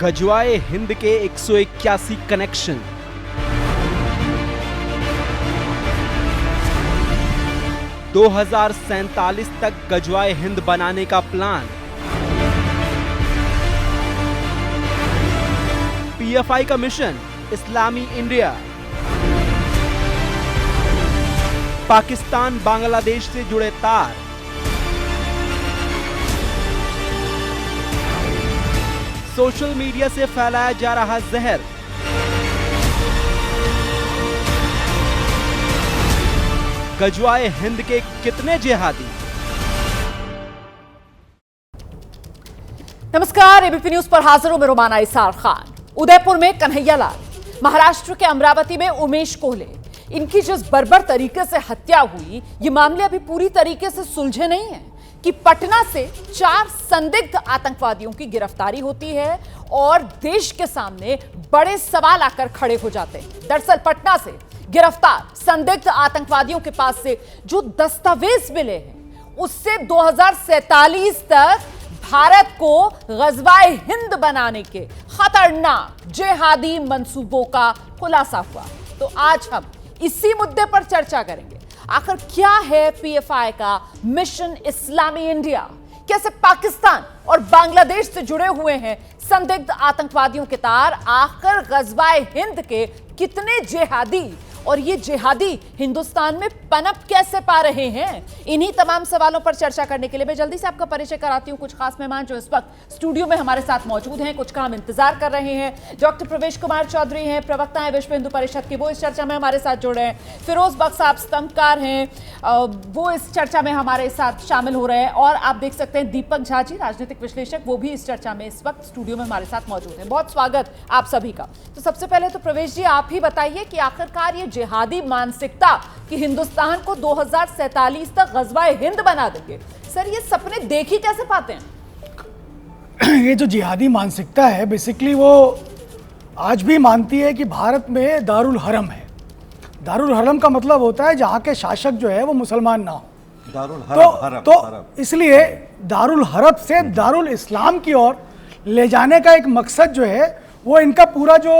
गजवाए हिंद के 181 कनेक्शन। दो 2047 तक गजवाए हिंद बनाने का प्लान। पीएफआई का मिशन इस्लामी इंडिया। पाकिस्तान बांग्लादेश से जुड़े तार। सोशल मीडिया से फैलाया जा रहा जहर। गजवाए हिंद के कितने जिहादी। नमस्कार, एबीपी न्यूज पर हाजिर हूं मैं रोमाना इसार खान। उदयपुर में कन्हैया लाल, महाराष्ट्र के अमरावती में उमेश कोहले, इनकी जिस बर्बर तरीके से हत्या हुई, ये मामले अभी पूरी तरीके से सुलझे नहीं है कि पटना से 4 संदिग्ध आतंकवादियों की गिरफ्तारी होती है और देश के सामने बड़े सवाल आकर खड़े हो जाते हैं। दरअसल पटना से गिरफ्तार संदिग्ध आतंकवादियों के पास से जो दस्तावेज मिले हैं, उससे 2047 तक भारत को गजवाए हिंद बनाने के खतरनाक जिहादी मंसूबों का खुलासा हुआ। तो आज हम इसी मुद्दे पर चर्चा करेंगे। आखिर क्या है पीएफआई का मिशन इस्लामी इंडिया? कैसे पाकिस्तान और बांग्लादेश से जुड़े हुए हैं संदिग्ध आतंकवादियों के तार? आखिर गजवाए हिंद के कितने जिहादी और ये जिहादी हिंदुस्तान में पनप कैसे पा रहे हैं? इन्हीं तमाम सवालों पर चर्चा करने के लिए मैं जल्दी से आपका परिचय कराती हूं। कुछ खास मेहमान जो इस वक्त स्टूडियो में हमारे साथ मौजूद हैं, कुछ का हम इंतजार कर रहे हैं। डॉक्टर प्रवेश कुमार चौधरी हैं, प्रवक्ता हैं विश्व हिंदू परिषद के, वो इस चर्चा में हमारे साथ जुड़ रहे हैं। फिरोज बख्श साहब स्तंभकार हैं, वो इस चर्चा में हमारे साथ शामिल हो रहे हैं। और आप देख सकते हैं दीपक झा जी, राजनीतिक विश्लेषक, वो भी इस चर्चा में इस वक्त स्टूडियो में हमारे साथ मौजूद हैं। बहुत स्वागत आप सभी का। तो सबसे पहले तो प्रवेश जी, आप ही बताइए कि आखिरकार ये जिहादी मानसिकता कि हिंदुस्तान को 2047 तक गजवाए हिंद बना देंगे, सर ये सपने देख ही कैसे पाते हैं? ये जो जिहादी मानसिकता है, बेसिकली वो आज भी मानती है कि भारत में दारुल हरम है। दारुल हरम का मतलब होता है जहाँ के शासक जो है वो मुसलमान ना हो। दारुल हरम, तो इसलिए दारुल हरम से दारुल इस्लाम की ओर ले जाने का एक मकसद जो है वो इनका पूरा जो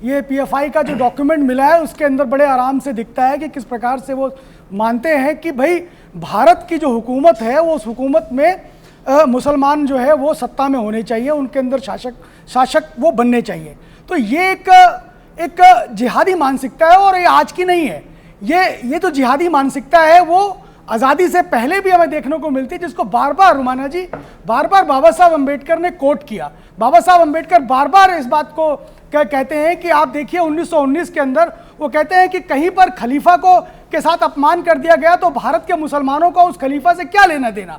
ये पीएफआई का जो डॉक्यूमेंट मिला है उसके अंदर बड़े आराम से दिखता है कि किस प्रकार से वो मानते हैं कि भाई भारत की जो हुकूमत है वो उस हुकूमत में मुसलमान जो है वो सत्ता में होने चाहिए, उनके अंदर शासक वो बनने चाहिए। तो ये एक जिहादी मानसिकता है और ये आज की नहीं है। ये जो जिहादी मानसिकता है वो आज़ादी से पहले भी हमें देखने को मिलती है, जिसको बार बार रुमाना जी बाबा साहब अम्बेडकर ने कोट किया। बाबा साहब अम्बेडकर बार बार इस बात को कहते हैं कि आप देखिए 1919 के अंदर वो कहते हैं कि कहीं पर खलीफा को के साथ अपमान कर दिया गया तो भारत के मुसलमानों को उस खलीफा से क्या लेना देना।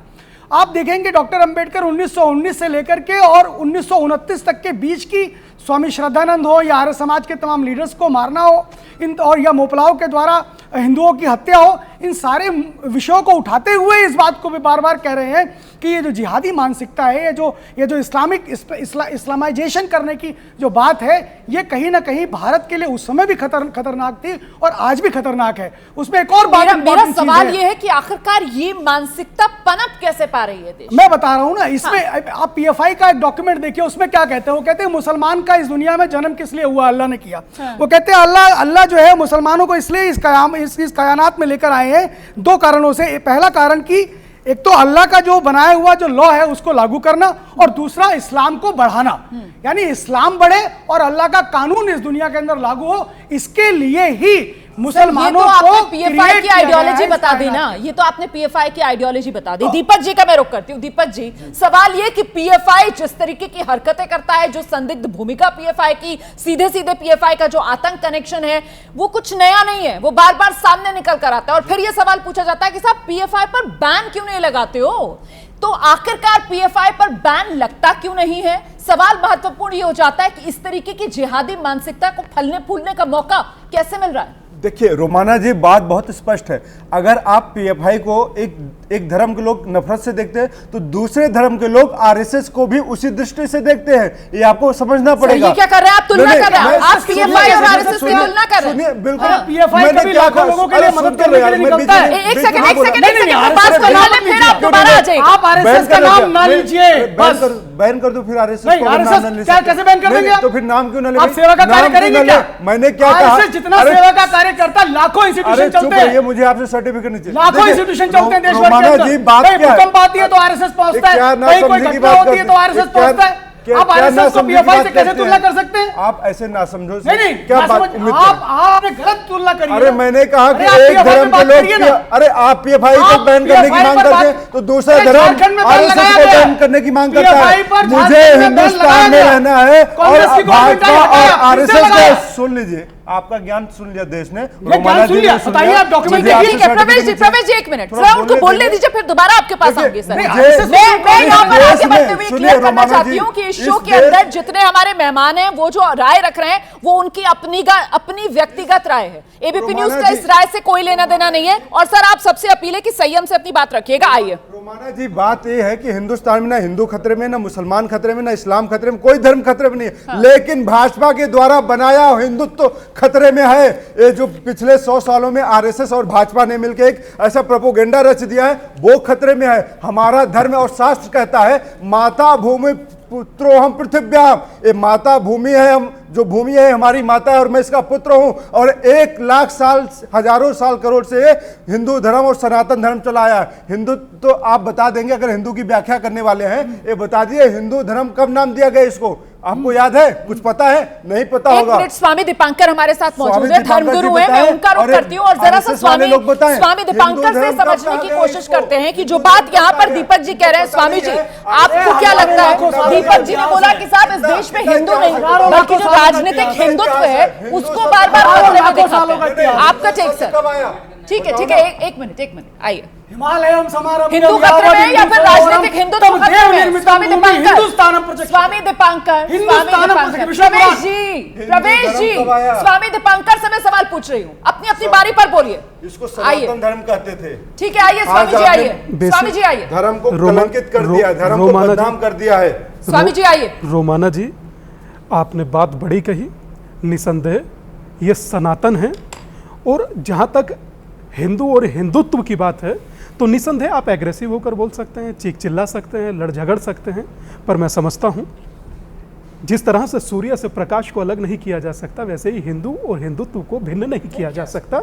आप देखेंगे डॉक्टर अंबेडकर 1919 से लेकर के और 1929 तक के बीच की स्वामी श्रद्धानंद हो या आर्य समाज के तमाम लीडर्स को मारना हो और या मोपलाओं के द्वारा हिंदुओं की हत्या हो, इन सारे विषयों को उठाते हुए इस बात को भी बार बार कह रहे हैं कि ये जो जिहादी मानसिकता है, ये जो इस्लामाइजेशन करने की जो बात है, ये कहीं ना कहीं भारत के लिए उस समय भी खतरनाक थी और आज भी खतरनाक है। उसमें एक और बात, मेरा सवाल ये है कि आखिरकार ये मानसिकता पनप कैसे पा रही है देश? मैं बता रहा हूं ना, इसमें आप पीएफआई का एक डॉक्यूमेंट देखिए, उसमें क्या कहते हैं? वो कहते हैं मुसलमान का इस दुनिया में जन्म किस लिए हुआ? अल्लाह ने किया। वो कहते हैं अल्लाह जो है मुसलमानों को इसलिए इस कायनात में लेकर आए हैं 2 कारणों से। पहला कारण कि एक तो अल्लाह का जो बनाया हुआ जो लॉ है उसको लागू करना और दूसरा इस्लाम को बढ़ाना, यानी इस्लाम बढ़े और अल्लाह का कानून इस दुनिया के अंदर लागू हो। इसके लिए ही मुसलमानों को पीएफआई की आइडियोलॉजी बता दी ना, ये तो आपने पीएफआई की आइडियोलॉजी बता दी। दीपक जी का मैं रुख करती हूँ। दीपक जी, सवाल ये कि पीएफआई जिस तरीके की हरकतें करता है, जो संदिग्ध भूमिका पीएफआई की, सीधे सीधे पीएफआई का जो आतंक कनेक्शन है वो कुछ नया नहीं है, वो बार बार सामने निकल कर आता है। और फिर ये सवाल पूछा जाता है कि साहब पीएफआई पर बैन क्यों नहीं लगाते हो? तो आखिरकार पीएफआई पर बैन लगता क्यों नहीं है? सवाल महत्वपूर्ण ये हो जाता है कि इस तरीके की जिहादी मानसिकता को फलने फूलने का मौका कैसे मिल रहा है? देखिए रोमाना जी, बात बहुत स्पष्ट है। अगर आप पीएफआई को एक धर्म के लोग नफरत से देखते हैं तो दूसरे धर्म के लोग आरएसएस को भी उसी दृष्टि से देखते हैं। ये आपको समझना पड़ेगा। ये क्या कर रहे हैं आप? तुलना कर रहे हैं आप पीएफआई और आरएसएस की तुलना कर रहे हैं। बिल्कुल, पीएफआई कभी लाखों लोगों के लिए मदद करने के लिए निकलता है। एक सेकंड बात करवा लें, फिर आप दोबारा आ जाइए। आप आरएसएस का नाम ना लीजिए, बस बैन कर दो फिर आरएसएस नहीं, को, RSS नाम न ले क्या सकते। कैसे बैन कर नहीं, देंगे आप? तो फिर नाम क्यों ना ले? आप सेवा का कार्य नाम क्यों करेंगे ना क्या? ले? मैंने क्या कहा? RSS जितना अरे सेवा का कार्य करता है, लाखों अरे इंस्टीट्यूशन चुप चलते हैं, रहिए, मुझे आपसे सर्टिफिकेट नहीं चाहिए। लाखों देखिए, इंस्टीट्यूशन चलते हैं देश भर के रोमाना अंदर। जी, बात कहीं क्या है? भूकंप आती है तो आरएसएस पहुंचता है, क्या ना कहीं कोई समझे की घटना बात होती है तो करते हैं? आरएसएस क्या- पहुंचता है। क्या- आप क्या आरएसएस को नासमझी की पीएफआई बात से कैसे करते तुलना हैं? कर सकते हैं? आप ऐसे ना समझो। नहीं नहीं, क्या ना बात समझ- उम्मीद आपने गलत तुलना करी है अरे ना। मैंने कहा कि अरे आप एक PFI धर्म पे के बात लोग करिए ना। अरे आप पीएफआई को आप बैन करने की PFI मांग पर करते बात- हैं तो दूसरा अरे धर्म झारखंड में बैन आरएसएस लगाया को गया। बैन करने की मांग करता PFI है। पर मुझे झारखंड में बैन हिंदुस्तान में लगाया रहना है कांग्रेस और की गवर्नमेंट भाजपा ने हटाया, और आरएसएस फिर से लगाया। को सुन लीजिए, आपका ज्ञान सुन लिया देश ने, ज्ञान रोमाना सुन जी लिया, ने सुन बताइए लिया। आप डॉक्यूमेंट मुझे देखिए। ठीक है आपसे प्रवेश जी, certificate प्रवेश जी एक मिनट, थोड़ा जरा उनको बोलने बोलने दीजिए। दीजिए, फिर दोबारा आपके पास देखिए, आऊंगी सर। नहीं, मुझे- RSS मैं यहाँ पर आगे इसमें- बढ़ते हुए सुनिए, क्लियर करना रोमाना चाहती जी, हूँ कि इस इस शो के देश- अंदर जितने हमारे मेहमान हैं वो जो राय रख रहे हैं वो उनकी अपनी व्यक्तिगत राय है। एबीपी न्यूज रोमाना का जी- इस राय से कोई लेना देना नहीं है। और सर आप सबसे अपील है कि संयम से अपनी बात रखिएगा। आइए रोमाना जी, बात यह है कि हिंदुस्तान में ना हिंदू खतरे में, ना मुसलमान खतरे में, ना इस्लाम खतरे में, कोई धर्म खतरे में नहीं है। हाँ। लेकिन भाजपा के द्वारा बनाया हिंदुत्व खतरे में है। ये जो पिछले 100 सालों में आरएसएस और भाजपा ने मिलकर एक ऐसा प्रोपोगेंडा रच दिया है, वो खतरे में है। हमारा धर्म और शास्त्र कहता है माता भूमि पुत्रो हम पृथ्व्याम, ये माता भूमि है, हम जो भूमि है हमारी माता है और मैं इसका पुत्र हूं। और 1 लाख साल, हजारों साल, करोड़ से हिंदू धर्म और सनातन धर्म चला आया है। हिंदू तो आप बता देंगे, अगर हिंदू की व्याख्या करने वाले हैं, ये बता दिए हिंदू धर्म कब नाम दिया गया इसको? आपको याद है? कुछ पता है? नहीं पता एक होगा। मिनट, स्वामी दीपांकर हमारे साथ मौजूद स्वामी है, दीपांकर जी धर्मगुरु है, मैं बताएं, उनका रुख और करती हूँ और जरा सा RSS वाले लोग बताएं, स्वामी दीपांकर हिंदू से धर्म कब समझने कहा की गया कोशिश इसको? करते हैं कि जो बात यहाँ पर दीपक जी कह रहे हैं, स्वामी जी आपको क्या लगता है? दीपक जी ने बोला कि साहब इस देश में हिंदू नहीं बल्कि जो राजनीतिक हिंदुत्व है उसको बार बार खतरे में दिखाते हैं। आपका टेक सर। ठीक है, एक मिनट आइए। हिमालयम समारंभ हिंदू खतरे में है या फिर राजनीतिक हिंदुत्व खतरे में है? स्वामी दीपांकर, हिंदुस्तानम प्रोजेक्ट, स्वामी दीपांकर, हिंदुस्तानम प्रवेश जी, स्वामी दीपांकर से मैं सवाल पूछ रही हूँ, अपनी बारी पर बोलिए। इसको आइए, सनातन धर्म कहते थे। ठीक है, आइए स्वामी जी, आइए स्वामी जी, आइए धर्म को कलंकित कर दिया, धर्म को बदनाम कर दिया है। स्वामी जी आइए। रोमाना जी, आपने बात बड़ी कही, निसंदेह ये सनातन है। और जहाँ तक हिंदू और हिंदुत्व की बात है तो निसंदेह आप एग्रेसिव होकर बोल सकते हैं, चीख चिल्ला सकते हैं, लड़ झगड़ सकते हैं, पर मैं समझता हूँ जिस तरह से सूर्य से प्रकाश को अलग नहीं किया जा सकता, वैसे ही हिंदू और हिंदुत्व को भिन्न नहीं किया जा सकता।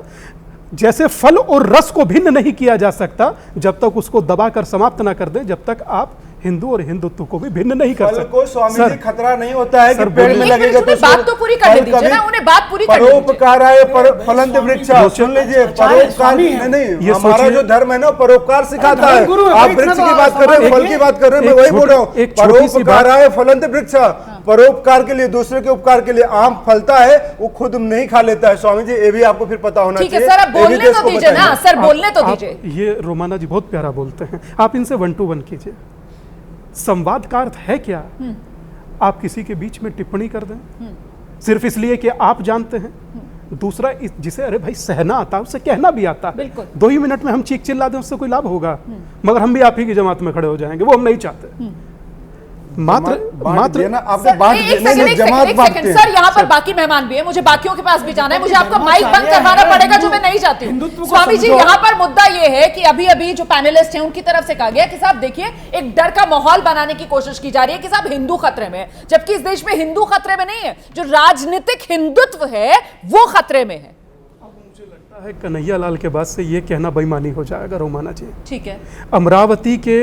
जैसे फल और रस को भिन्न नहीं किया जा सकता, जब तक उसको दबाकर समाप्त ना कर दें, जब तक आप हिंदू और हिंदुत्व को भी भिन्न नहीं कर फल सकते। को स्वामी सर, जी खतरा नहीं होता है कि सर, पेड़ में बोलिए। लगेगा उन्हें बात तो पूरी करने दीजिए ना, उन्हें बात पूरी करने दीजिए। परोपकाराय फलंत वृक्षा, सुन लीजिए, परोपकार नहीं, ये हमारा सोचिए। जो धर्म है ना परोपकार सिखाता है। धर्मगुरु है, आप भाई, वृक्ष इतना की तो बात कर रहे हैं, फल की बात कर रहे हैं, मैं वही बोल रहा हूँ। एक छोटी सी बात- परोपकाराय फलंत वृक्षा, परोपकार के लिए, दूसरे के उपकार के लिए आम फलता है, वो खुद नहीं खा लेता है। स्वामी जी, ये भी आपको फिर पता होना ठीक चाहिए। है सर, अब ये भी बोलने देश तो को दीजिए ना, बताइए। सर बोलने तो आप- दीजिए। ये रोमाना जी बहुत प्यारा बोलते हैं, आप इनसे 1 to 1 कीजिए। संवाद का अर्थ है क्या? आप किसी के बीच में टिप्पणी कर दें सिर्फ इसलिए कि आप जानते हैं। दूसरा, जिसे अरे भाई सहना आता है उसे कहना भी आता है। बिल्कुल। 2 ही मिनट में हम चीख चिल्ला दें उससे कोई लाभ होगा? मगर हम भी आप ही की जमात में खड़े हो जाएंगे, वो हम नहीं चाहते। बांट दिया ना, आपने सर, बांट एक दिया, सेकंड, नहीं, एक जमात सेकंड, एक बांटते सेकंड, हैं। सर यहाँ पर बाकी मेहमान भी है, मुझे बाकियों के पास भी जाना है, मुझे आपका माइक बंद करवाना पड़ेगा जो मैं नहीं चाहती हूँ। हिंदुत्व को स्वामी जी, समझो। यहाँ पर मुद्दा ये है कि अभी अभी जो पैनलिस्ट हैं उनकी तरफ से कहा गया कि साहब देखिए एक डर का माहौल बनाने की कोशिश की जा रही है कि साहब हिंदू खतरे में है, जबकि इस देश में हिंदू खतरे में नहीं है, जो राजनीतिक हिंदुत्व है वो खतरे में है। है कन्हैया लाल के बाद से ये कहना बेईमानी हो जाएगा रोमाना जी। ठीक है, अमरावती के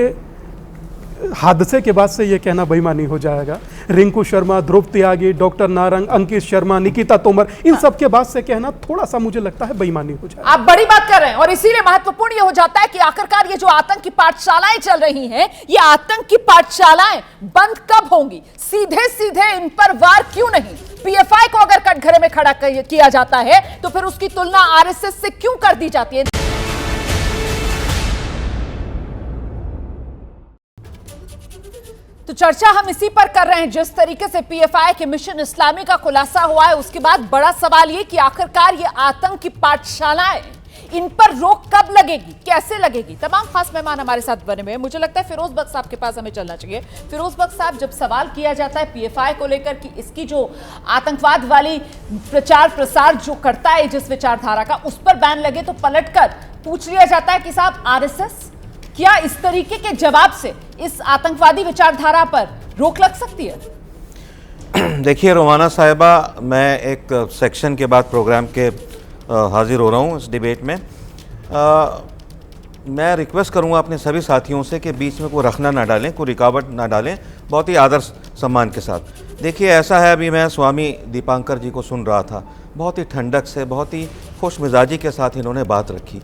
हादसे के बाद से ये कहना बेईमानी हो जाएगा। रिंकू शर्मा, ध्रुव त्यागी, डॉक्टर नारंग, अंकित शर्मा, निकिता तोमर, इन सब के बाद से कहना थोड़ा सा मुझे लगता है बेईमानी हो जाएगा। आप बड़ी बात कर रहे हैं और इसीलिए महत्वपूर्ण ये हो जाता है कि आखिरकार ये जो आतंक की पाठशालाएं चल रही हैं, ये आतंक की पाठशालाएं बंद कब होंगी? सीधे सीधे इन पर वार क्यों नहीं? पीएफआई को अगर कटघरे में खड़ा किया जाता है तो फिर उसकी तुलना आरएसएस से क्यों कर दी जाती है? तो चर्चा हम इसी पर कर रहे हैं, जिस तरीके से पीएफआई के मिशन इस्लामी का खुलासा हुआ है उसके बाद बड़ा सवाल ये कि आखिरकार ये आतंक की पाठशालाएं, इन पर रोक कब लगेगी, कैसे लगेगी? तमाम खास मेहमान हमारे साथ बने हुए हैं। मुझे लगता है फिरोज बख्श साहब के पास हमें चलना चाहिए। फिरोज बख्श साहब, जब सवाल किया जाता है पीएफआई को लेकर कि इसकी जो आतंकवाद वाली प्रचार प्रसार जो करता है जिस विचारधारा का, उस पर बैन लगे तो पलटकर पूछ लिया जाता है कि साहब आरएसएस क्या इस तरीके के जवाब से इस आतंकवादी विचारधारा पर रोक लग सकती है? देखिए रोमाना साहिबा, मैं एक सेक्शन के बाद प्रोग्राम के हाजिर हो रहा हूँ इस डिबेट में। मैं रिक्वेस्ट करूँगा अपने सभी साथियों से कि बीच में कोई रखना ना डालें, कोई रुकावट ना डालें, बहुत ही आदर सम्मान के साथ। देखिए ऐसा है, अभी मैं स्वामी दीपांकर जी को सुन रहा था, बहुत ही ठंडक से, बहुत ही खुश मिजाजी के साथ इन्होंने बात रखी।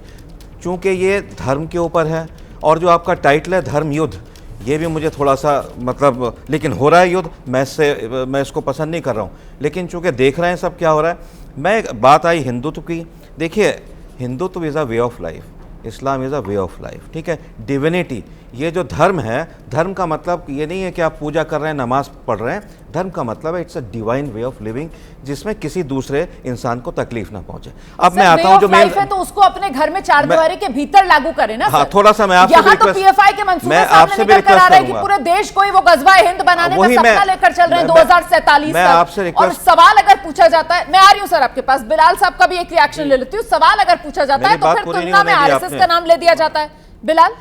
चूँकि ये धर्म के ऊपर है और जो आपका टाइटल है धर्म युद्ध, ये भी मुझे थोड़ा सा मतलब, लेकिन हो रहा है युद्ध, मैं इसको पसंद नहीं कर रहा हूँ, लेकिन चूँकि देख रहे हैं सब क्या हो रहा है। मैं बात आई हिंदुत्व की, देखिए Hindutva is a way of life, Islam is a way of life, ठीक है। डिविनिटी, ये जो धर्म है, धर्म का मतलब ये नहीं है कि आप पूजा कर रहे हैं, नमाज पढ़ रहे हैं। धर्म का मतलब है it's a divine way of living, जिसमें किसी दूसरे इंसान को तकलीफ ना पहुंचे। अब मैं आता हूं जो मैं है तो उसको अपने घर में चारदीवारी के भीतर लागू करें ना। हाँ, थोड़ा सा मैं आपसे यहाँ तो पीएफआई के मंसूबे सामने निकल कर आ रहे हैं कि पूरे देश को ही वो गजवाए हिंद बनाने का सपना लेकर चल रहे हैं 2047 तक। और सवाल अगर पूछा जाता है, मैं आ रही हूँ सर आपके पास, बिलाल साहब का भी एक रिएक्शन ले लेती हूँ। सवाल अगर पूछा जाता है तो फिर तुलना में आरएसएस का नाम ले दिया जाता है। बिलाल,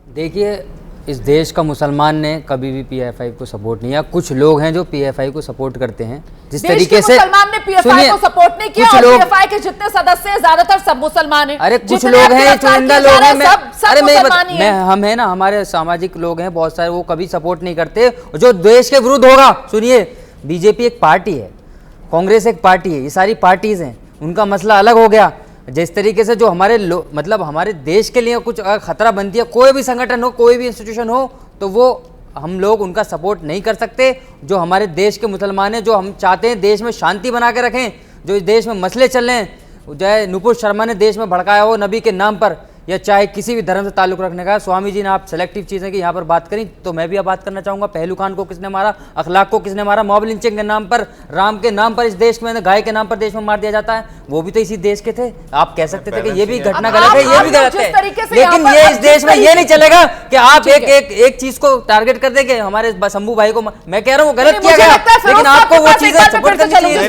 देखिए इस देश का मुसलमान ने कभी भी पीएफआई को सपोर्ट नहीं किया। कुछ लोग हैं जो पीएफआई को सपोर्ट करते हैं, जिस तरीके से मुसलमान ने पीएफआई को सपोर्ट नहीं किया, और पीएफआई के जितने सदस्य हैं ज्यादातर सब मुसलमान हैं। अरे कुछ लोग हैं, चुनिंदा लोग हैं, हम है ना, हमारे सामाजिक लोग हैं बहुत सारे, वो कभी सपोर्ट नहीं करते जो देश के विरुद्ध होगा। सुनिए, बीजेपी एक पार्टी है, कांग्रेस एक पार्टी है, ये सारी पार्टीज हैं, उनका मसला अलग हो गया। जिस तरीके से जो हमारे मतलब हमारे देश के लिए कुछ अगर खतरा बनती है, कोई भी संगठन हो, कोई भी इंस्टीट्यूशन हो, तो वो हम लोग उनका सपोर्ट नहीं कर सकते। जो हमारे देश के मुसलमान हैं, जो हम चाहते हैं देश में शांति बना के रखें, जो इस देश में मसले चल रहे हैं, चाहे नुपुर शर्मा ने देश में भड़काया हो नबी के नाम पर, या चाहे किसी भी धर्म से ताल्लुक रखने का। स्वामी जी ने आप सेलेक्टिव चीज़ें की यहाँ पर बात करी, तो मैं भी अब बात करना चाहूँगा। पहलू खान को किसने मारा, अखलाक को किसने मारा, मॉब लिंचिंग के नाम पर, राम के नाम पर इस देश में, गाय के नाम पर देश में मार दिया जाता है, वो भी तो इसी देश के थे। आप कह सकते थे कि ये भी घटना गलत है, ये भी गलत है, लेकिन ये इस देश में ये नहीं चलेगा कि आप एक चीज को टारगेट कर देंगे। हमारे शंभू भाई को मैं कह रहा हूँ गलत किया गया, लेकिन आपको वो चीजें सपोर्ट करनी चाहिए।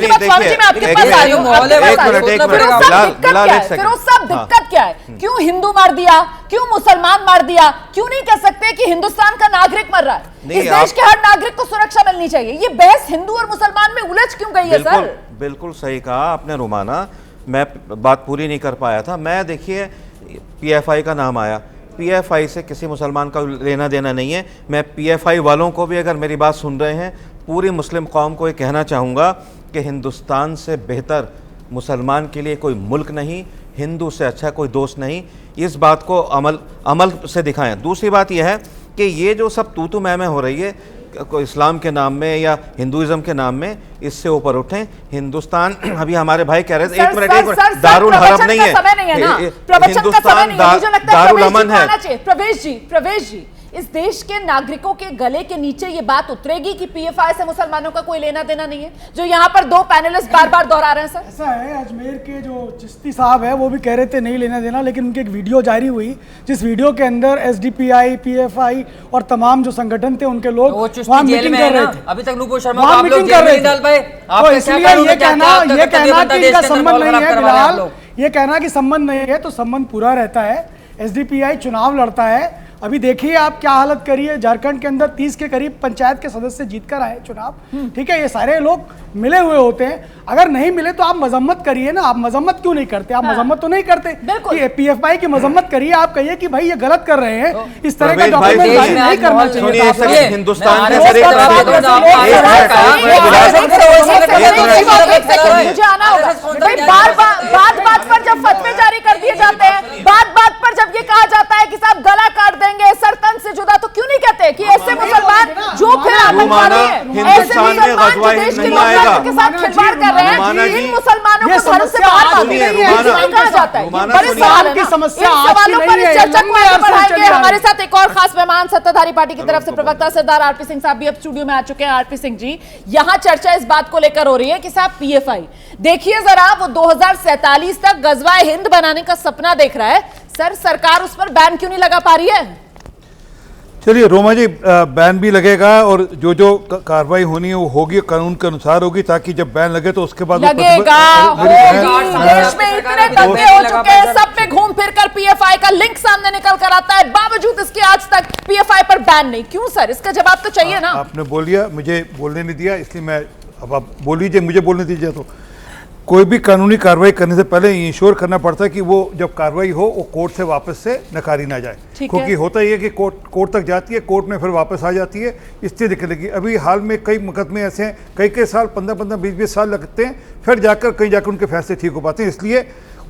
दिक्कत क्या है? क्यों हिंदू मार दिया, क्यों मुसलमान मार दिया? क्यों नहीं कह सकते कि हिंदुस्तान का नागरिक मर रहा है, इस देश के हर नागरिक को सुरक्षा मिलनी चाहिए? ये बहस हिंदू और मुसलमान में उलझ क्यों गई है सर? बिल्कुल सही कहा आपने रोमाना, मैं बात पूरी नहीं कर पाया था। मैं देखिए पीएफआई का नाम आया, पीएफआई से किसी मुसलमान का लेना देना नहीं है। मैं पीएफआई वालों को भी, अगर मेरी बात सुन रहे हैं, पूरी मुस्लिम कौम को ये कहना चाहूँगा कि हिंदुस्तान से बेहतर मुसलमान के लिए कोई मुल्क नहीं, हिंदू से अच्छा कोई दोस्त नहीं। इस बात को अमल से दिखाएं। दूसरी बात यह है कि ये जो सब तू मैं हो रही है इस्लाम के नाम में या हिंदुइज्म के नाम में, इससे ऊपर उठें। हिंदुस्तान, अभी हमारे भाई कह रहे थे, एक मिनट, दारुल हरम नहीं है, हिंदुस्तान दारुल अमन है। प्रवेश जी, इस देश के नागरिकों के गले के नीचे ये बात उतरेगी कि पीएफआई से मुसलमानों का कोई लेना देना नहीं है, जो यहाँ पर दो पैनलिस्ट बार बार दोहरा रहे हैं सर? ऐसा है, अजमेर के जो चिश्ती साहब है वो भी कह रहे थे नहीं लेना देना, लेकिन उनकी एक वीडियो जारी हुई, जिस वीडियो के अंदर एसडीपीआई, पीएफआई और तमाम जो संगठन थे उनके लोग वहाँ मीटिंग कर रहे थे। अभी तक नुपुर शर्मा को आप लोग जेल में नहीं डाल पाए। तो इसलिए ये कहना कि इनका संबंध नहीं है फिलहाल, ये कहना कि संबंध नहीं है तो संबंध पूरा रहता है। एसडीपीआई चुनाव लड़ता है। अभी देखिए आप क्या हालत करी है, झारखंड के अंदर 30 के करीब पंचायत के सदस्य जीतकर आए चुनाव, ठीक है। ये सारे लोग मिले हुए होते हैं, अगर नहीं मिले तो आप मजम्मत करिए ना। आप मजम्मत क्यों नहीं करते? आप मजम्मत तो नहीं करते कि पीएफआई की मजम्मत करिए, आप कहिए कि भाई ये गलत कर रहे हैं, इस तरह का डॉक्यूमेंट जारी नहीं करना चाहिए। हिंदुस्तान मुझे आना होगा, बात पर जब फतवे जारी कर दिए जाते हैं, बात पर जब ये कहा जाता है कि साहब गला काट देंगे, सर तन से जुदा, तो क्यों नहीं कहते कि ऐसे मुसलमान जो फिर आतंकवादी हैं, ऐसे मुसलमान जो देश के लोकतंत्र के साथ खिलवाड़ कर रहे हैं, इन मुसलमानों को धर्म से बाहर मानते हैं, कहा जाता है। बड़े सवाल की समस्या, इन सवालों पर इस चर्चा को आगे बढ़ाएंगे। हमारे साथ एक और खास मेहमान सत्ताधारी पार्टी की तरफ से प्रवक्ता सरदार आरपी सिंह साहब भी अब स्टूडियो में आ चुके हैं। आरपी सिंह जी, यहाँ चर्चा इस बात को लेकर हो रही है कि साहब पीएफआई देखिए जरा, वो 2047 तक गजवाए हिंद बनाने का सपना देख रहा है, सर सरकार उस पर बैन क्यों नहीं लगा पा रही है? चलिए रोमा जी, बैन भी लगेगा और जो जो कार्रवाई होनी है वो होगी, कानून के अनुसार होगी, ताकि जब बैन लगे तो उसके बाद लगेगा, देश में इतने दंगे हो चुके हैं, सब पे घूम फिर कर पीएफआई का लिंक सामने निकल कर आता है, बावजूद इसके आज तक पीएफआई पर बैन नहीं। क्यों सर, इसका जवाब तो चाहिए ना। आपने बोल दिया, मुझे बोलने नहीं दिया, इसलिए मैं, अब आप बोल लीजिए, मुझे बोलने दीजिए। तो कोई भी कानूनी कार्रवाई करने से पहले इंश्योर करना पड़ता है कि वो जब कार्रवाई हो वो कोर्ट से वापस से नकारी ना जाए, क्योंकि होता ही है कि कोर्ट तक जाती है, कोर्ट में फिर वापस आ जाती है, इससे निकलेगी। अभी हाल में कई मुकदमे ऐसे हैं, कई साल 15-15, 20-20 साल लगते हैं, फिर कहीं जाकर उनके फैसले ठीक हो पाते हैं। इसलिए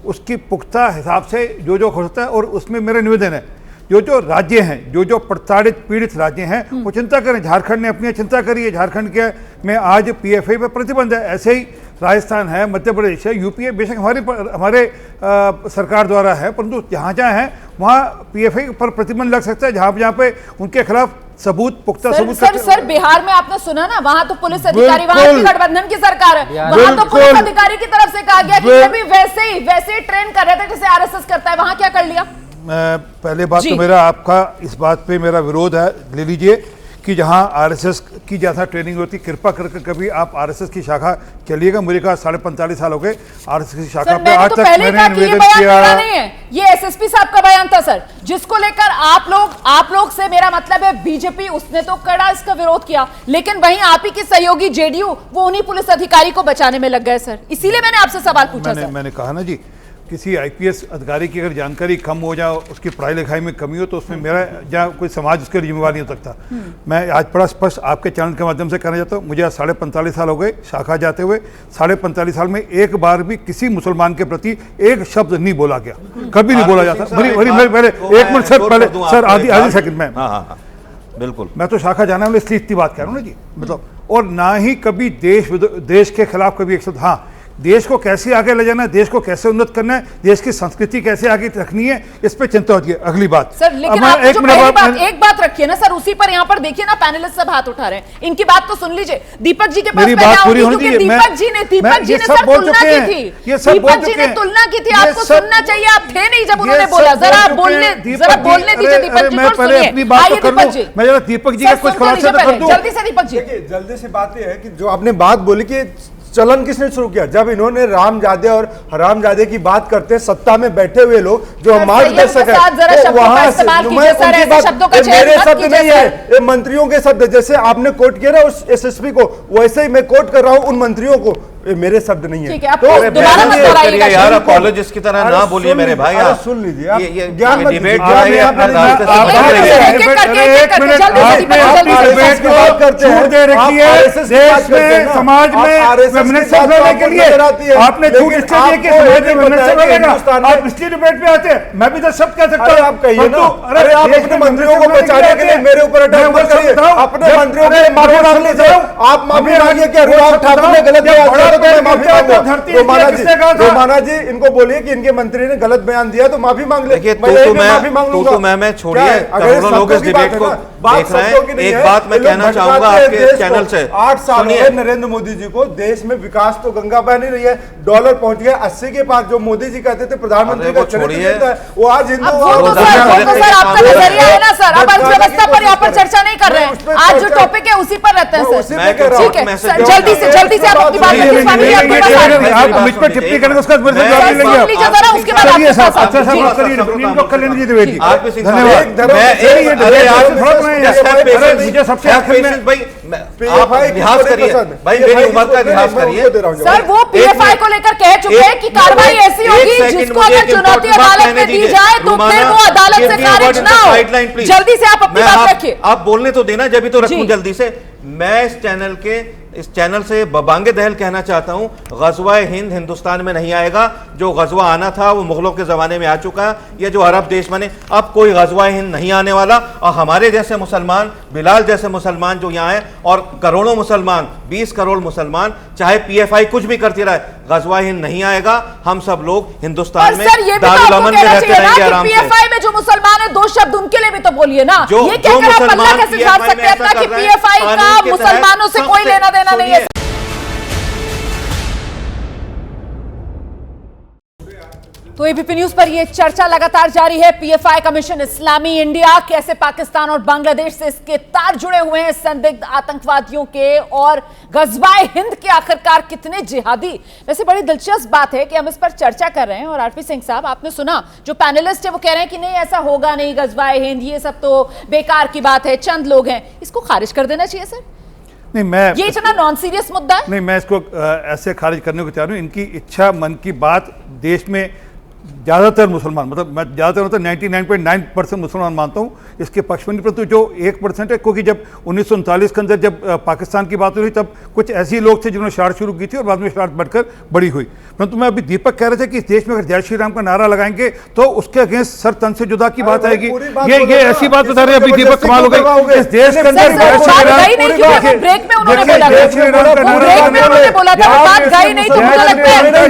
उसकी पुख्ता हिसाब से जो होता है, और उसमें मेरा निवेदन है, जो राज्य हैं, जो प्रताड़ित पीड़ित राज्य हैं, वो चिंता करें। झारखंड ने अपनी चिंता करी है, झारखंड के में आज पीएफआई पर प्रतिबंध है, ऐसे ही राजस्थान है, मध्य प्रदेश है, यूपी है, बेशक हमारे सरकार द्वारा है, परंतु जहाँ है वहाँ पीएफआई पर प्रतिबंध लग सकता है, जहाँ पे उनके खिलाफ सबूत, पुख्ता सबूत। सर बिहार में आपने सुना ना, वहां तो पुलिस अधिकारी, वहां की गठबंधन की सरकार है, वहां तो पुलिस अधिकारी की तरफ से कहा गया कि ये भी वैसे ही ट्रेन कर रहे थे जैसे आरएसएस करता है, वहां क्या कर लिया। पहले बात तो मेरा आपका इस बात पे मेरा विरोध है, ले लीजिए कि जहां आरएसएस की जैसा ट्रेनिंग होती, कृपा करके कभी आप आरएसएस की शाखा चलिएगा। मुझे कहा 45.5 साल हो गए आरएसएस की शाखा पे, आज तक मैंने निवेदन किया नहीं है। ये एसएसपी साहब का बयान था सर, जिसको लेकर आप लोग से मेरा मतलब है बीजेपी, उसने तो कड़ा इसका विरोध किया, लेकिन वहीं आप ही के सहयोगी जेडीयू वो उन्हीं पुलिस अधिकारी को बचाने में लग गए सर। इसीलिए मैंने आपसे सवाल पूछा सर। मैंने कहा ना जी, किसी आईपीएस अधिकारी की अगर जानकारी कम हो जाए, उसकी पढ़ाई लिखाई में कमी हो, तो उसमें मेरा या कोई समाज उसके लिए जिम्मेवार नहीं हो सकता। मैं आज बड़ा स्पष्ट आपके चैनल के माध्यम से कहना चाहता हूँ, मुझे आज 45.5 साल हो गए शाखा जाते हुए। 45.5 साल में एक बार भी किसी मुसलमान के प्रति एक शब्द नहीं बोला गया, कभी नहीं बोला जाता। पहले एक मिनट सर, पहले सर आधी सेकंड में, बिल्कुल, मैं तो शाखा जाना वाले इसलिए इतनी बात कह रहा हूँ ना जी, मतलब, और ना ही कभी देश के खिलाफ कभी एक शब्द। हाँ, देश को कैसे आगे ले जाना है, देश को कैसे उन्नत करना है, देश की संस्कृति कैसे आगे रखनी है, इस पे चिंता होती है। अगली बात सर, लेकिन आप एक बात रखिए ना सर, उसी पर यहाँ पर देखिए ना, पैनलिस्ट सब हाथ उठा रहे हैं, इनकी बात तो सुन लीजिए। दीपक जी के पास मेरी बात पूरी होनी चाहिए। दीपक जी ने सर तुलना की थी, दीपक जी ने तुलना की थी, आपको सुनना चाहिए, आप थे नहीं जब उन्होंने बोला। जरा बोलने दीजिए दीपक जी को, सुनिए। आइए दीपक जी, मैं जरा दीपक जी का कुछ खुलासा कर दूं। जल्दी से दीपक जी। जल्दी से बात यह है कि जो आपने बात बोली कि चलन किसने शुरू किया, जब इन्होंने रामजादे और हरामजादे की बात करते हैं, सत्ता में बैठे हुए लोग जो मार्गदर्शक है, तो वहां से मेरे शब्द नहीं है, ये मंत्रियों के शब्द, जैसे आपने कोट किया ना उस एसएसपी को, वैसे ही मैं कोट कर रहा हूं उन मंत्रियों को, मेरे शब्द नहीं है। तो यार अपॉलॉजिस्ट की तरह ना बोलिए मेरे भाई, आप सुन लीजिए, ये ज्ञान डिबेट समाज में के लिए आपने झूठ इसलिए कि आप इसलिए डिबेट पे आते हैं। मैं भी तो सब कह सकता हूँ, आप कहिए ना, अरे आप अपने मंत्रियों को बचाने के लिए मेरे ऊपर अटैक मत करिए, अपने मंत्रियों के लिए माफी मांग लीजिए, आप माफी मांगिए कि अनुराग ठाकुर ने गलत बयान दिया तो मैं माफी मांगूंगा। रोमाना जी इनको बोलिए कि इनके मंत्री ने गलत बयान दिया तो माफी मांग ले। मैं छोड़िए, करोड़ों लोग इस डिबेट को देख रहे हैं। एक बात मैं कहना चाहूंगा आपके चैनल से, 8 साल हुए नरेंद्र मोदी जी को, देश में विकास तो गंगा बह नहीं रही है, डॉलर पहुंच गया 80 के पास, जो मोदी जी कहते थे प्रधानमंत्री का छोड़िए, वो आज हिंदू आपका नजरिया है ना सर, अब अर्थव्यवस्था पर यहाँ पर चर्चा नहीं कर रहे हैं, आज जो टॉपिक है उसी पर रहते हैं सर। ठीक है, जल्दी से आप अपनी बात रखिए, आप मुझ पर टिप्पणी करेंगे उसका उसके बाद मुझे सबसे आखिर में लिहाज करिए भाई, मेरी उम्र का लिहाज करिए सर। वो पीएफआई को लेकर कह चुके हैं कि कार्रवाई ऐसी होगी जिसको अगर चुनौती अदालत में दी जाए तो फिर वो अदालत से खारिज ना हो। जल्दी से आप अपनी बात रखिए। आप बोलने तो देना, जब भी तो रखूं जल्दी से। मैं इस चैनल से बबांगे दहल कहना चाहता हूं, गज़वा-ए हिंद हिंदुस्तान में नहीं आएगा। जो गज़वा आना था वो मुगलों के ज़माने में आ चुका है, ये जो अरब देश बने, अब कोई गज़वा-ए हिंद नहीं आने वाला। और हमारे जैसे मुसलमान, बिलाल जैसे मुसलमान जो यहाँ हैं, और करोड़ों मुसलमान, 20 करोड़ मुसलमान, चाहे पीएफआई कुछ भी करती रहे, गज़वा-ए हिंद नहीं आएगा। हम सब लोग हिंदुस्तान में दारुल अमन में रहते रहेंगे आराम से। पीएफआई में जो मुसलमान है, 2 शब्द उनके लिए भी तो बोलिए ना। ये क्या आप पल्ला कैसे झाड़ सकते हैं अपना कि पीएफआई का मुसलमानों से कोई लेना देना नहीं है। तो एबीपी न्यूज पर यह चर्चा लगातार जारी है। पीएफआई का मिशन इस्लामी इंडिया, कैसे पाकिस्तान और बांग्लादेश से इसके तार जुड़े हुए हैं संदिग्ध आतंकवादियों के, और गजवाए हिंद के आखिरकार कितने जिहादी। वैसे बड़ी दिलचस्प बात है कि हम इस पर चर्चा कर रहे हैं और आरपी सिंह साहब, आपने सुना जो पैनलिस्ट है वो कह रहे हैं कि नहीं ऐसा होगा नहीं, गजवाए हिंद ये सब तो बेकार की बात है, चंद लोग हैं। इसको खारिज कर देना चाहिए सर? नहीं, मैं ये इतना नॉन सीरियस मुद्दा है? नहीं, मैं इसको ऐसे खारिज करने को चाह रहा हूँ। इनकी इच्छा मन की बात देश में ज़्यादातर मुसलमान, मतलब मैं ज़्यादातर मतलब 99.9% मुसलमान मानता हूँ इसके पक्ष में नहीं, परंतु जो 1% है, क्योंकि जब 1939 के अंदर जब पाकिस्तान की बात हुई तब कुछ ऐसे लोग थे जिन्होंने शरारत शुरू की थी और बाद में शरारत बढ़कर बड़ी हुई। परंतु मैं अभी दीपक कह रहे थे कि इस देश में अगर जय श्री राम का नारा लगाएंगे तो उसके अगेंस्ट सर तन से जुदा की बात आएगी। ये ऐसी बात बता रहे हैं अभी दीपक, कमाल हो गई। इस देश के अंदर जय श्री राम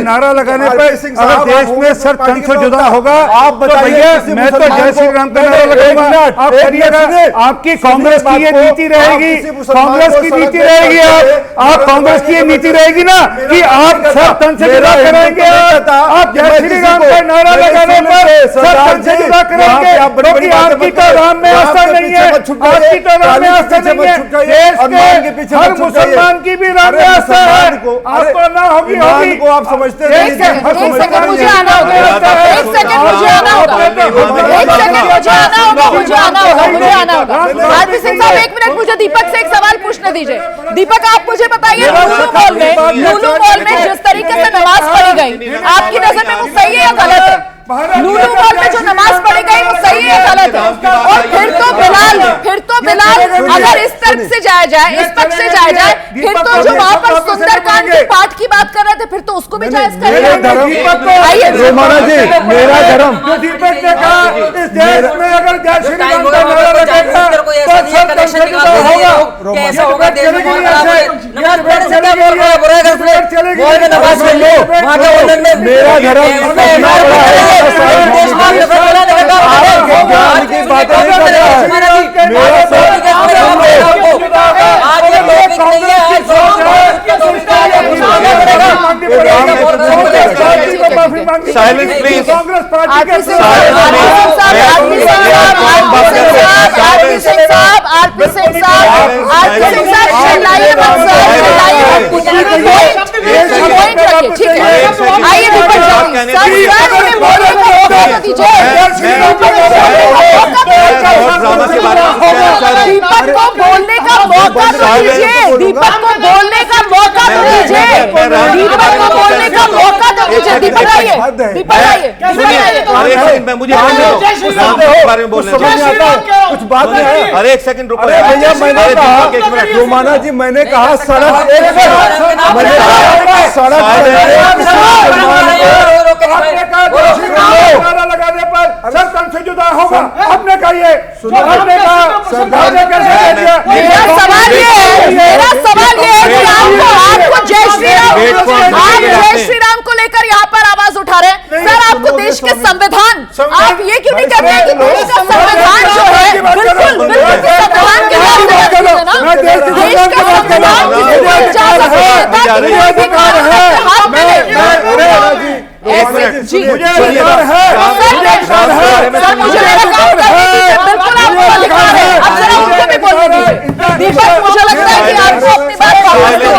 नारा लगाने पर अगर देश में सर तन से जुदा होगा, आप बताइए, मैं तो जय श्री राम का नारा लगाऊंगा, आप करिएगा। आपकी कांग्रेस की ये नीति रहेगी, कांग्रेस की नीति रहेगी, आप कांग्रेस की ये नीति रहेगी ना कि आप सर तन से जुदा करेंगे, आप जय श्री राम का नारा लगाने पर सर तन से जुदा करेंगे, क्योंकि आपकी तो राम में आस्था नहीं है, आपकी तो राम में आस्था नहीं है, देश के हर मुसलमान की भी राम में आस्था है, आपको ना होगी होगी, आप समझते हैं। एक सेकंड मुझे आना होगा, एक सेकंड मुझे आना होगा, एक सेकंड मुझे आना होगा, मुझे आना होगा, मुझे आना होगा। आरपी सिंह साहब, एक मिनट, मुझे दीपक से एक सवाल पूछने दीजिए। दीपक, आप मुझे बताइए, लुलु मॉल में जिस तरीके से नमाज पढ़ी गई, आपकी नजर में वो सही है या गलत है? लुलु मॉल में जो नमाज पढ़ी गई वो सही है या गलत है? और फिर तो बिलाल अगर इस तर्क से जाया जाए, इस पक्ष से जाया जाए, फिर तो जो वहां पर सुंदरकांड के पाठ की बात कर रहे थे, फिर तो उसको भी जायज कर रहे हैं। आइए रोमाना जी, मेरा धर्म जो दीपक ने कहा, इस देश में अगर जय श्री राम का नारा लगेगा तो सब तन से जुदा होगा। कैसा होगा देश में? नमाज पढ़ने से क्या बोल रहा है? बुराई कर चलेगी, मॉल में नमाज पढ़ लो, वहां के ऑर्डर में मेरा धर्म साइलेंस प्लीज। कांग्रेस पार्टी के आरपी सिंह साहब चिल्लाइए मत सर, पॉइंट रखिए, ठीक है? आइए दीपक सर, बोलने का मौका तो दीजिए, दीपक को बोलने का मौका तो दीजिए, दीपक को बोलने का मौका तो दीजिए, दीपक को बोलने का मौका तो दीजिए। दीपक आइए, दीपक आइए, मुझे बारे में बोलने कुछ बात नहीं है। अरे एक सेकंड रुको भैया, मैंने कहा रोमाना जी, मैंने कहा सड़क लगाने पर सर तन से जुदा होगा। आपने कहा ये, आपने कहा सरकार ने कैसे कह दिया? मेरा सवाल ये है कि आपको जय श्री राम, आप जय श्री राम को लेकर यहाँ पर आवाज उठा रहे हैं सर। आपको देश के संविधान, आप ये क्यों नहीं कहते कि देश का संविधान जो है बिल्कुल संविधान के देश का संविधान किसी को इजाजत नहीं देता कि मुझे अधिकार है, मुझे मेरा काम करने दीजिए, बिल्कुल आपको अधिकार है। अब जरा उनको भी बोलने दीजिए। दीपक, मुझे लगता है कि आपको अपनी बात वापस लेनी चाहिए।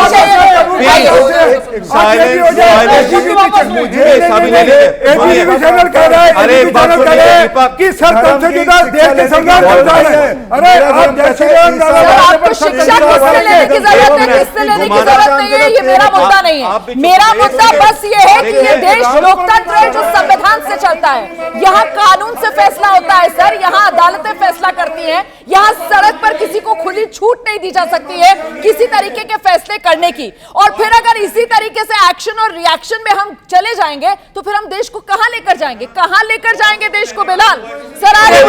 कि सर तन से जुदा देश के संविधान है। अरे आप जैसे आपको शिक्षा किससे लेने की जरूरत है, किससे लेने की जरूरत नहीं है, ये मेरा मुद्दा नहीं है। मेरा मुद्दा बस ये है कि ये देश लोकतंत्र है जो संविधान से चलता है। यहाँ कानून से फैसला होता है सर, यहाँ अदालतें फैसला करती हैं, यहाँ सड़क पर किसी को खुली छूट नहीं दी जा सकती है किसी तरीके के फैसले करने की। और फिर अगर इसी तरीके से एक्शन और रिएक्शन में हम चले जाएंगे तो फिर हम देश को कहां लेकर जाएंगे, कहां लेकर जाएंगे देश को? बिलाल सर, आ रहे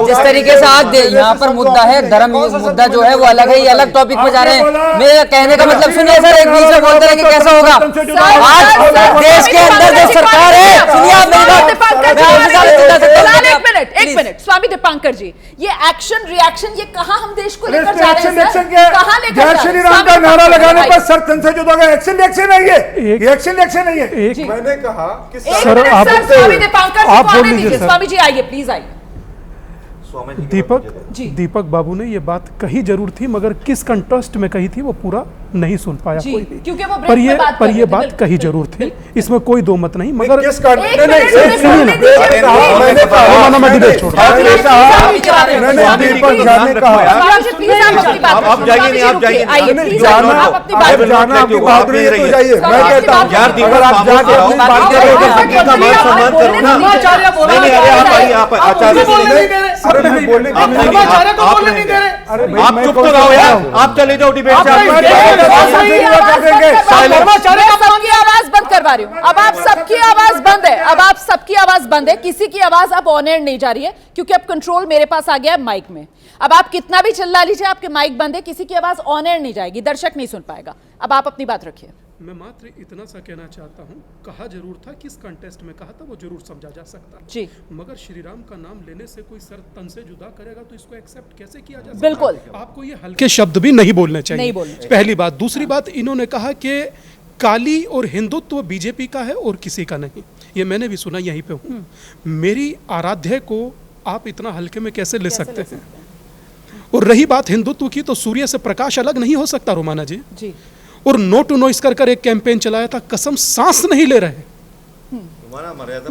जिस तरीके से आज यहाँ पर मुद्दा है, धर्म मुद्दा जो है वो अलग है, ये अलग टॉपिक पे जा रहे हैं। मेरे कहने का मतलब सुनिए सर, एक बीच में बोलते रहे कि कैसा होगा। आज देश के अंदर जो सरकार है, सुनिए आप मेरी बात, एक मिनट स्वामी दीपांकर जी, ये एक्शन रिएक्शन ये कहां हम देश को लेकर जा रहे हैं एक्शन क्या है? कहां लेकर जय श्री राम का नारा लगाने पर सर तंत्र जो दोगे, एक्शन रिएक्शन नहीं है, ये एक्शन रिएक्शन नहीं है। मैंने कहा कि सर स्वामी दीपांकर जी को आने दीजिए। स्वामी जी आइए, प्लीज आइए। दीपक बाबू ने ये बात कही जरूर थी, मगर किस कंटेस्ट में कही थी वो पूरा नहीं सुन पाया कोई भी, क्योंकि वो पर ये बात कही जरूर थी, इसमें कोई दो मत नहीं। मगर आप चुप तो रहो यार, आप चले जाओ डिबेट से। सबकी आवाज बंद करवा रही हूँ। अब आप सबकी आवाज बंद है, अब आप सबकी आवाज बंद है, किसी की आवाज अब ऑन एयर नहीं जा रही है, क्योंकि अब कंट्रोल मेरे पास आ गया है माइक में। अब आप कितना भी चिल्ला लीजिए, आपके माइक बंद है, किसी की आवाज ऑन एयर नहीं जाएगी, दर्शक नहीं सुन पाएगा। अब आप अपनी बात रखिए। मैं मात्र इतना सा कहना चाहता हूँ, कहा जरूर था, किस कंटेस्ट में कहा था वो जरूर समझा जा सकता जी, मगर श्री राम का नाम लेने से कोई सर तन से जुदा करेगा तो इसको एक्सेप्ट कैसे किया जा सकता? बिल्कुल, आपको ये हल्के शब्द भी नहीं बोलने चाहिए, नहीं बोलने चाहिए। पहली बात। दूसरी बात, इन्होंने कहा कि काली और हिंदुत्व बीजेपी का है और किसी का नहीं। ये मैंने भी सुना, यहीं पे हूँ। मेरी आराध्य को आप इतना हल्के में कैसे ले सकते हैं? और रही बात हिंदुत्व की, तो सूर्य से प्रकाश अलग नहीं हो सकता रोमाना जी। और नो टू नॉइस कर एक कैंपेन चलाया था, कसम सांस नहीं ले रहे।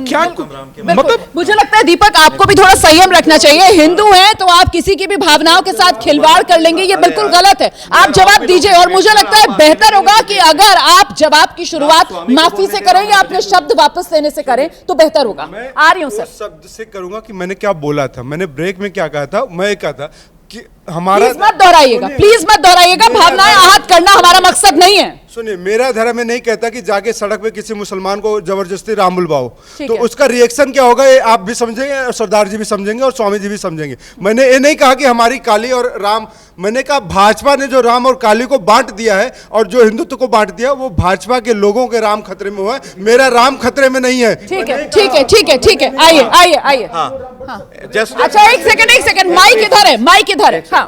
क्या मतलब मुझे लगता है दीपक आपको भी थोड़ा संयम रखना चाहिए। हिंदू हैं तो आप किसी की भी भावनाओं के साथ खिलवाड़ कर लेंगे, ये बिल्कुल गलत है। आप जवाब दीजिए, और मुझे लगता है बेहतर होगा कि अगर आप जवाब की शुरुआत माफी से करें या अपने शब्द वापस लेने से करें तो बेहतर होगा। आ रही हूँ सर, शब्द से करूंगा कि मैंने क्या बोला था। मैंने ब्रेक में क्या कहा था, मैं कहा था कि हमारा, प्लीज मत दोहराइएगा, प्लीज मत दोहराइएगा, भावनाएं आहत करना हमारा मकसद नहीं है। सुनिए, मेरा धर्म में नहीं कहता कि जाके सड़क पे किसी मुसलमान को जबरदस्ती राम बुलवाओ, तो उसका रिएक्शन क्या होगा ये आप भी समझेंगे और सरदार जी भी समझेंगे और स्वामी जी भी समझेंगे। मैंने ये नहीं कहा कि हमारी काली और राम, मैंने कहा भाजपा ने जो राम और काली को बांट दिया है और जो हिंदुत्व को बांट दिया, वो भाजपा के लोगों के राम खतरे में हुआ है, मेरा राम खतरे में नहीं है। ठीक है, ठीक है, ठीक है, ठीक है, आइए आइए आइए। अच्छा एक सेकंड, माइक इधर है, माइक इधर है। हाँ,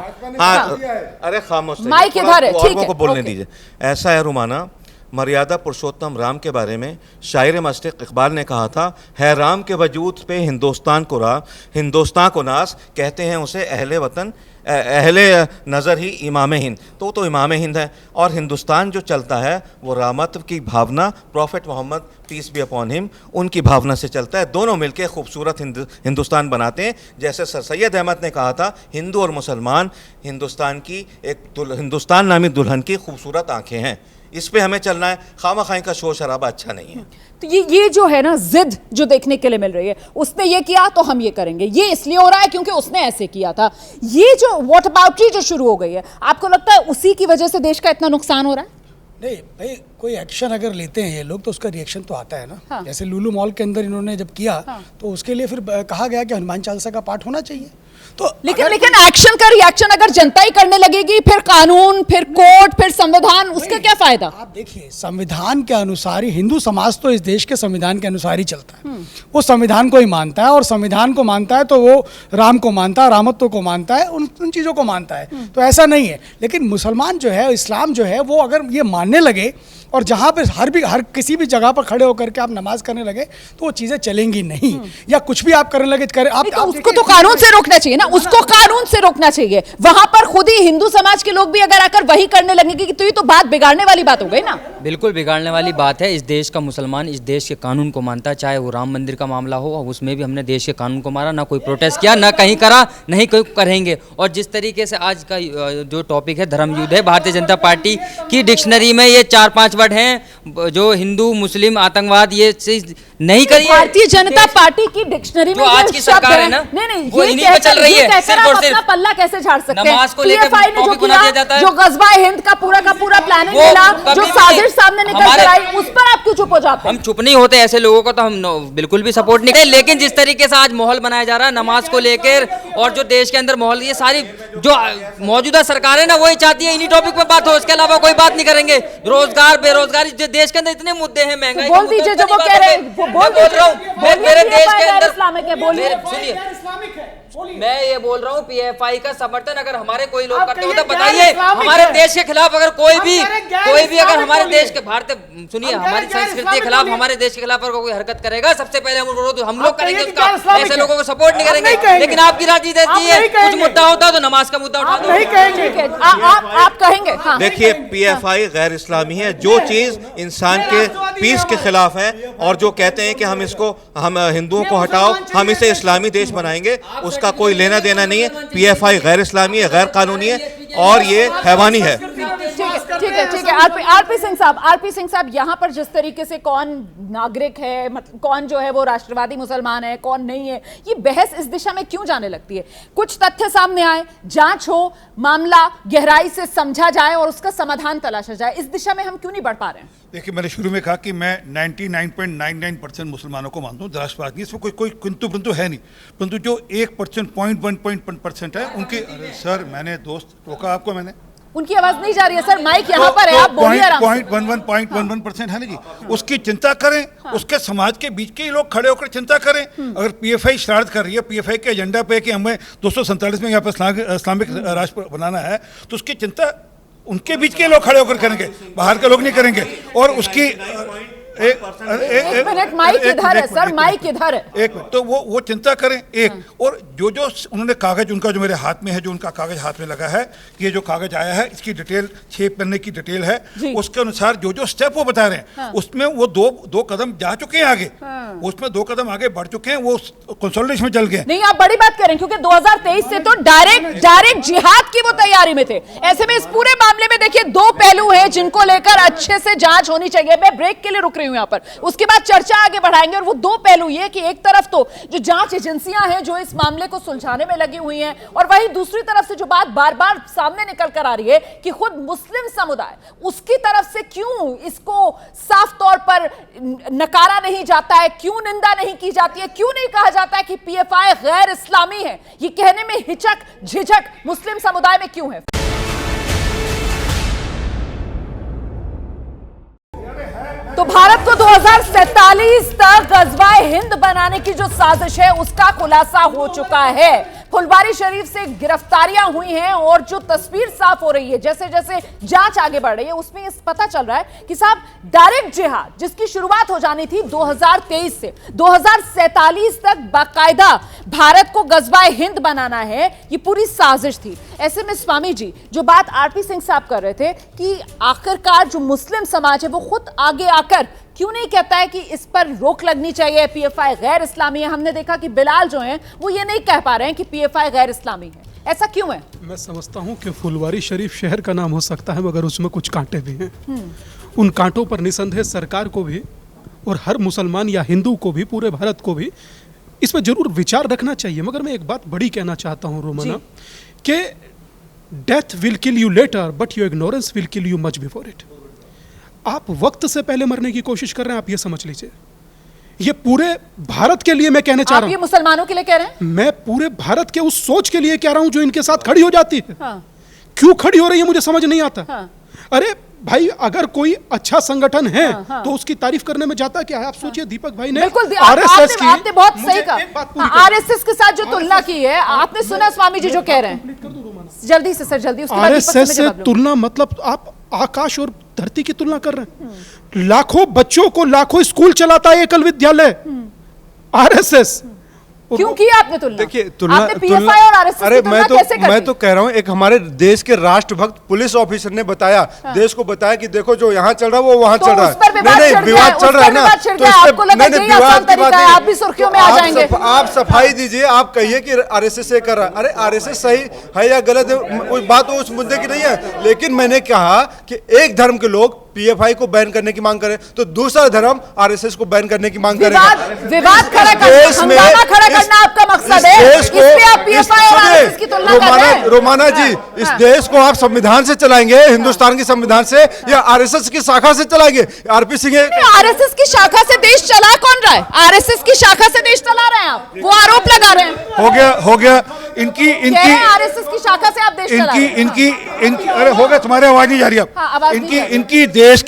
अरे खामोश, माइक इधर है, ठीक है, को बोलने दीजिए। ऐसा है रुमाना, मर्यादा पुरुषोत्तम राम के बारे में शायर मस्तिक इकबाल ने कहा था, है राम के वजूद पे हिंदुस्तान को राह, हिंदुस्तान को नास, कहते हैं उसे अहले वतन, अहले नज़र ही इमाम हिंद। तो इमाम हिंद है, और हिंदुस्तान जो चलता है वो रामत्व की भावना, prophet Mohammad peace be upon him, उनकी भावना से चलता है। दोनों मिलकर खूबसूरत हिंदुस्तान बनाते हैं। जैसे सर सैयद अहमद ने कहा था, हिंदू और मुसलमान हिंदुस्तान की हिंदुस्तान नामी दुल्हन की खूबसूरत आंखें हैं। इस पे हमें चलना है, खामा खाई का शोर शराबा अच्छा नहीं है। तो ये जो है ना जिद जो देखने के लिए मिल रही है, उसने ये किया तो हम ये करेंगे, ये इसलिए हो रहा है क्योंकि उसने ऐसे किया था। ये जो व्हाट अबाउटरी जो शुरू हो गई है, आपको लगता है उसी की वजह से देश का इतना नुकसान हो रहा है? नहीं भाई, कोई एक्शन अगर लेते हैं ये लोग तो उसका रिएक्शन तो आता है ना। हाँ। जैसे लुलु मॉल के अंदर इन्होंने जब किया, हाँ, तो उसके लिए फिर कहा गया कि हनुमान चालीसा का पाठ होना चाहिए। तो लेकिन एक्शन का रिएक्शन अगर जनता ही करने लगेगी, फिर कानून, फिर कोर्ट, फिर संविधान, उसका क्या फायदा? आप देखिए, संविधान के अनुसार ही हिंदू समाज तो इस देश के संविधान के अनुसार ही चलता है। वो संविधान को ही मानता है, और संविधान को मानता है तो वो राम को मानता है, रामत्व को मानता है, उन चीजों को मानता है। तो ऐसा नहीं है। लेकिन मुसलमान जो है, इस्लाम जो है, वो अगर ये मानने लगे और जहाँ पे हर किसी भी जगह पर खड़े होकर के आप नमाज करने लगे तो वो चीजें चलेंगी नहीं। या कुछ भी आप करने लगे आप उसको तो कानून से रोकना चाहिए ना, उसको कानून से रोकना चाहिए। वहां पर खुद ही हिंदू समाज के लोग भी अगर आकर वही करने लगेंगे तो ये तो बात बिगाड़ने वाली बात हो गई ना। बिल्कुल बिगाड़ने वाली बात है। इस देश का मुसलमान इस देश के कानून को मानता है, चाहे वो राम मंदिर का मामला हो, उसमें भी हमने देश के कानून को मारा, ना कोई प्रोटेस्ट किया, ना कहीं करा, नहीं कोई करेंगे। और जिस तरीके से आज का जो टॉपिक है धर्म युद्ध है, भारतीय जनता पार्टी की डिक्शनरी में ये 4-5 वर्ड हैं जो हिंदू मुस्लिम आतंकवाद ये चीज नहीं करी है। भारतीय जनता पार्टी की डिक्शनरी में आज की सरकार है ना, वो इन्हीं पे चल रही है। सिर्फ और सिर्फ पल्ला कैसे झाड़ सकते हैं? नमाज को लेकर टॉपिक बना दिया जाता है, जो गजवा हिंद का पूरा प्लानिंग मिला, जो साजिश सामने निकल कर आई, उस पर आप क्यों चुप हो जाते हैं? हम चुप नहीं होते, ऐसे लोगों को तो हम बिल्कुल भी सपोर्ट नहीं करते। लेकिन जिस तरीके से आज माहौल बनाया जा रहा है नमाज को लेकर, और जो देश के अंदर माहौल, ये सारी जो मौजूदा सरकार है ना, वही चाहती है इन्हीं टॉपिक पे बात हो, इसके अलावा कोई बात नहीं करेंगे। रोजगार, बेरोजगारी, जो देश के अंदर इतने मुद्दे हैं, महंगाई, बोल दीजिए जो वो कह रहे हैं, बोल रहा हूँ। मेरे देश के अंदर इस्लामिक है, बोलिए। सुनिए, मैं ये बोल रहा हूँ पीएफआई का समर्थन अगर हमारे कोई लोग आप करते हो कहिए तो गैर बताइए। इस्लामिक हमारे है। देश के खिलाफ अगर कोई हम भी कह रहे हैं गैर अगर इस्लामिक हमारे बोलिए। देश के भारतीय सुनिए, हम कह रहे हमारी हैं गैर संस्कृति के इस्लामिक खिलाफ बोलिए। हमारे देश के खिलाफ अगर कोई हरकत करेगा सबसे पहले हम हम लोग आप कहिए करेंगे कि उसका। गैर इस्लामिक ऐसे है। लोगों को सपोर्ट नहीं आप करेंगे। नहीं कहेंगे। लेकिन आपकी राजनीति आप ऐसी है, नहीं कुछ कहेंगे। मुद्दा होता है तो नमाज का मुद्दा उठा आप दो। नहीं कहेंगे। ठीक है, आप कहेंगे। हाँ देखिए पीएफआई गैर इस्लामी है। जो चीज इंसान के पीस के खिलाफ है और जो कहते हैं कि हम हिंदुओं को हटाओ, हम इसे इस्लामी देश बनाएंगे, उसका कोई लेना देना नहीं है। पीएफआई गैर इस्लामी है, गैर कानूनी है और ये हैवानी है। ठीक है। आरपी सिंह साहब, यहाँ पर जिस तरीके से कौन नागरिक है, मतलब कौन जो है वो राष्ट्रवादी मुसलमान है, कौन नहीं है, ये बहस इस दिशा में क्यों जाने लगती है? कुछ तथ्य सामने आए, जांच हो, मामला गहराई से समझा जाए और उसका समाधान तलाशा जाए, इस दिशा में हम क्यों नहीं बढ़ पा रहे हैं? देखिए, मैंने शुरू में कहा कि मैं 99.99% मुसलमानों को मानता हूँ, राष्ट्रवाद नहीं, इसमें कोई किंतु परंतु है नहीं। परंतु जो 1% 0.1% है उनके, अरे सर मैंने दोस्त रोका आपको, मैंने उनकी आवाज नहीं जा रही है सर, माइक यहाँ पर है, आप बोलिए आराम से। 0.11% है ना जी, उसकी चिंता करें। उसके समाज के बीच के ही लोग खड़े होकर चिंता करें। अगर पीएफआई शरारत कर रही है, पीएफआई के एजेंडा पे कि हमें 247 में यहाँ पर इस्लामिक राष्ट्र बनाना है, तो उसकी चिंता उनके बीच के लोग खड़े होकर करेंगे, बाहर के लोग नहीं करेंगे। और उसकी एक मिनट, माइक इधर है सर, माइक इधर है। एक मिनट, तो वो चिंता करें एक। और जो उन्होंने कागज, उनका जो मेरे हाथ में है, जो उनका कागज हाथ में लगा है, कि ये जो कागज आया है इसकी डिटेल 6 पन्ने की डिटेल है, उसके अनुसार जो स्टेप वो बता रहे हैं, उसमें वो दो कदम जा चुके हैं आगे। उसमें 2 कदम आगे बढ़ चुके हैं, वो कंसोलिडेशन में चल गए। नहीं, आप बड़ी बात करें, क्योंकि 2023 से तो डायरेक्ट जिहाद की वो तैयारी में थे। ऐसे में इस पूरे मामले में देखिए 2 पहलू हैं जिनको लेकर अच्छे से जांच होनी चाहिए। मैं ब्रेक के लिए रुक रही हूं यहाँ पर, उसके बाद चर्चा आगे बढ़ाएंगे। और वो 2 पहलू ये कि एक तरफ तो जो जांच एजेंसियां हैं जो इस मामले को सुलझाने में लगी हुई हैं, और वहीं दूसरी तरफ से जो बात बार बार सामने निकल कर आ रही है कि खुद मुस्लिम समुदाय, उसकी तरफ से क्यों इसको साफ तौर पर नकारा नहीं जाता है, क्यों निंदा नहीं की जाती है, क्यों नहीं कहा जाता है कि पीएफआई गैर इस्लामी है? ये कहने में हिचक झिझक मुस्लिम समुदाय में क्यों है? तो भारत को 2047 तक गजवाए हिंद बनाने की जो साजिश है उसका खुलासा हो चुका है। फुलवारी शरीफ से गिरफ्तारियां हुई हैं और जो तस्वीर साफ हो रही है, जैसे जैसे जांच आगे बढ़ रही है, उसमें इस पता चल रहा है कि साहब डायरेक्ट जिहाद जिसकी शुरुआत हो जानी थी 2023 से 2047 तक बाकायदा भारत को गजवाए हिंद बनाना है, ये पूरी साजिश थी। ऐसे में स्वामी जी जो बात आरपी सिंह साहब कर रहे थे कि आखिरकार जो मुस्लिम समाज है वो खुद आगे आकर क्यों नहीं कहता है कि इस पर रोक लगनी चाहिए, पीएफआई गैर इस्लामी है? हमने देखा कि बिलाल जो हैं वो ये नहीं कह पा रहे हैं कि पीएफआई गैर इस्लामी है। ऐसा क्यों है? मैं समझता हूं कि फुलवारी शरीफ शहर का नाम हो सकता है, मगर उसमें कुछ कांटे भी हैं। उन कांटों पर निसंदेह सरकार को भी और हर मुसलमान या हिंदू को भी, पूरे भारत को भी इस पर जरूर विचार रखना चाहिए। मगर मैं एक बात बड़ी कहना चाहता हूं रोमाना, कि death will kill you later but your ignorance will kill you much before it. आप वक्त से पहले मरने की कोशिश कर रहे हैं, आप ये समझ लीजिए। ये पूरे भारत के लिए मैं कहना चाह रहा हूं। आप ये मुसलमानों के लिए कह रहे हैं? मैं पूरे भारत के उस सोच के लिए कह रहा हूं जो इनके साथ खड़ी हो जाती है। हाँ। क्यों खड़ी हो रही है मुझे समझ नहीं आता। हाँ। अरे भाई, अगर कोई अच्छा संगठन है तो उसकी तारीफ करने में जाता क्या है? आप सोचिए, दीपक भाई ने आरएसएस की, आपने बहुत सही कहा, आरएसएस के साथ जो तुलना की है, आपने सुना स्वामी जी जो कह रहे हैं? जल्दी से सर, जल्दी। आरएसएस से तुलना मतलब आप आकाश और धरती की तुलना कर रहे हैं। लाखों बच्चों को लाखों स्कूल चलाता है एकल विद्यालय आरएसएस। क्यों किया आपने तुलना? देखिए तुलना, आपने पीएफआई और आरएसएस अरे की तुलना कैसे कर दी? मैं तो कह रहा हूँ, एक हमारे देश के राष्ट्रभक्त पुलिस ऑफिसर ने बताया, देश को बताया कि देखो जो यहाँ चल रहा है वो वहाँ चल रहा है। नहीं, विवाद चल रहा है ना, तो आपको लगा कि ये आसान तरीका है, आप भी सुर्खियों में आ जाएंगे। आप सफाई दीजिए, आप कहिए कि आरएसएस से कर रहा है। अरे आरएसएस सही है या गलत है, बात उस मुद्दे की नहीं है। लेकिन मैंने कहा कि एक धर्म के लोग पीएफआई को बैन करने की मांग करे तो दूसरा धर्म आरएसएस को बैन करने की मांग करेगा। विवाद खड़ा करना, हंगामा खड़ा करना आपका मकसद है, इसलिए आप पीएफआई और आरएसएस की तुलना कर रहे हैं। रोमाना जी, इस देश को आप संविधान से चलाएंगे, हिंदुस्तान के संविधान से, या आरएसएस की शाखा से चलाएंगे? आरपी सिंह, आरएसएस की शाखा से देश चला कौन रहा है? आरएसएस की शाखा से देश चला रहे हैं आप, वो आरोप लगा रहे हैं। हो गया इनकी आरएसएस की शाखा से आप देश चला रहे हैं। इनकी अरे हो गया, तुम्हारे आवाज नहीं जा रही अब। आवाज नहीं जा रही। इनकी देश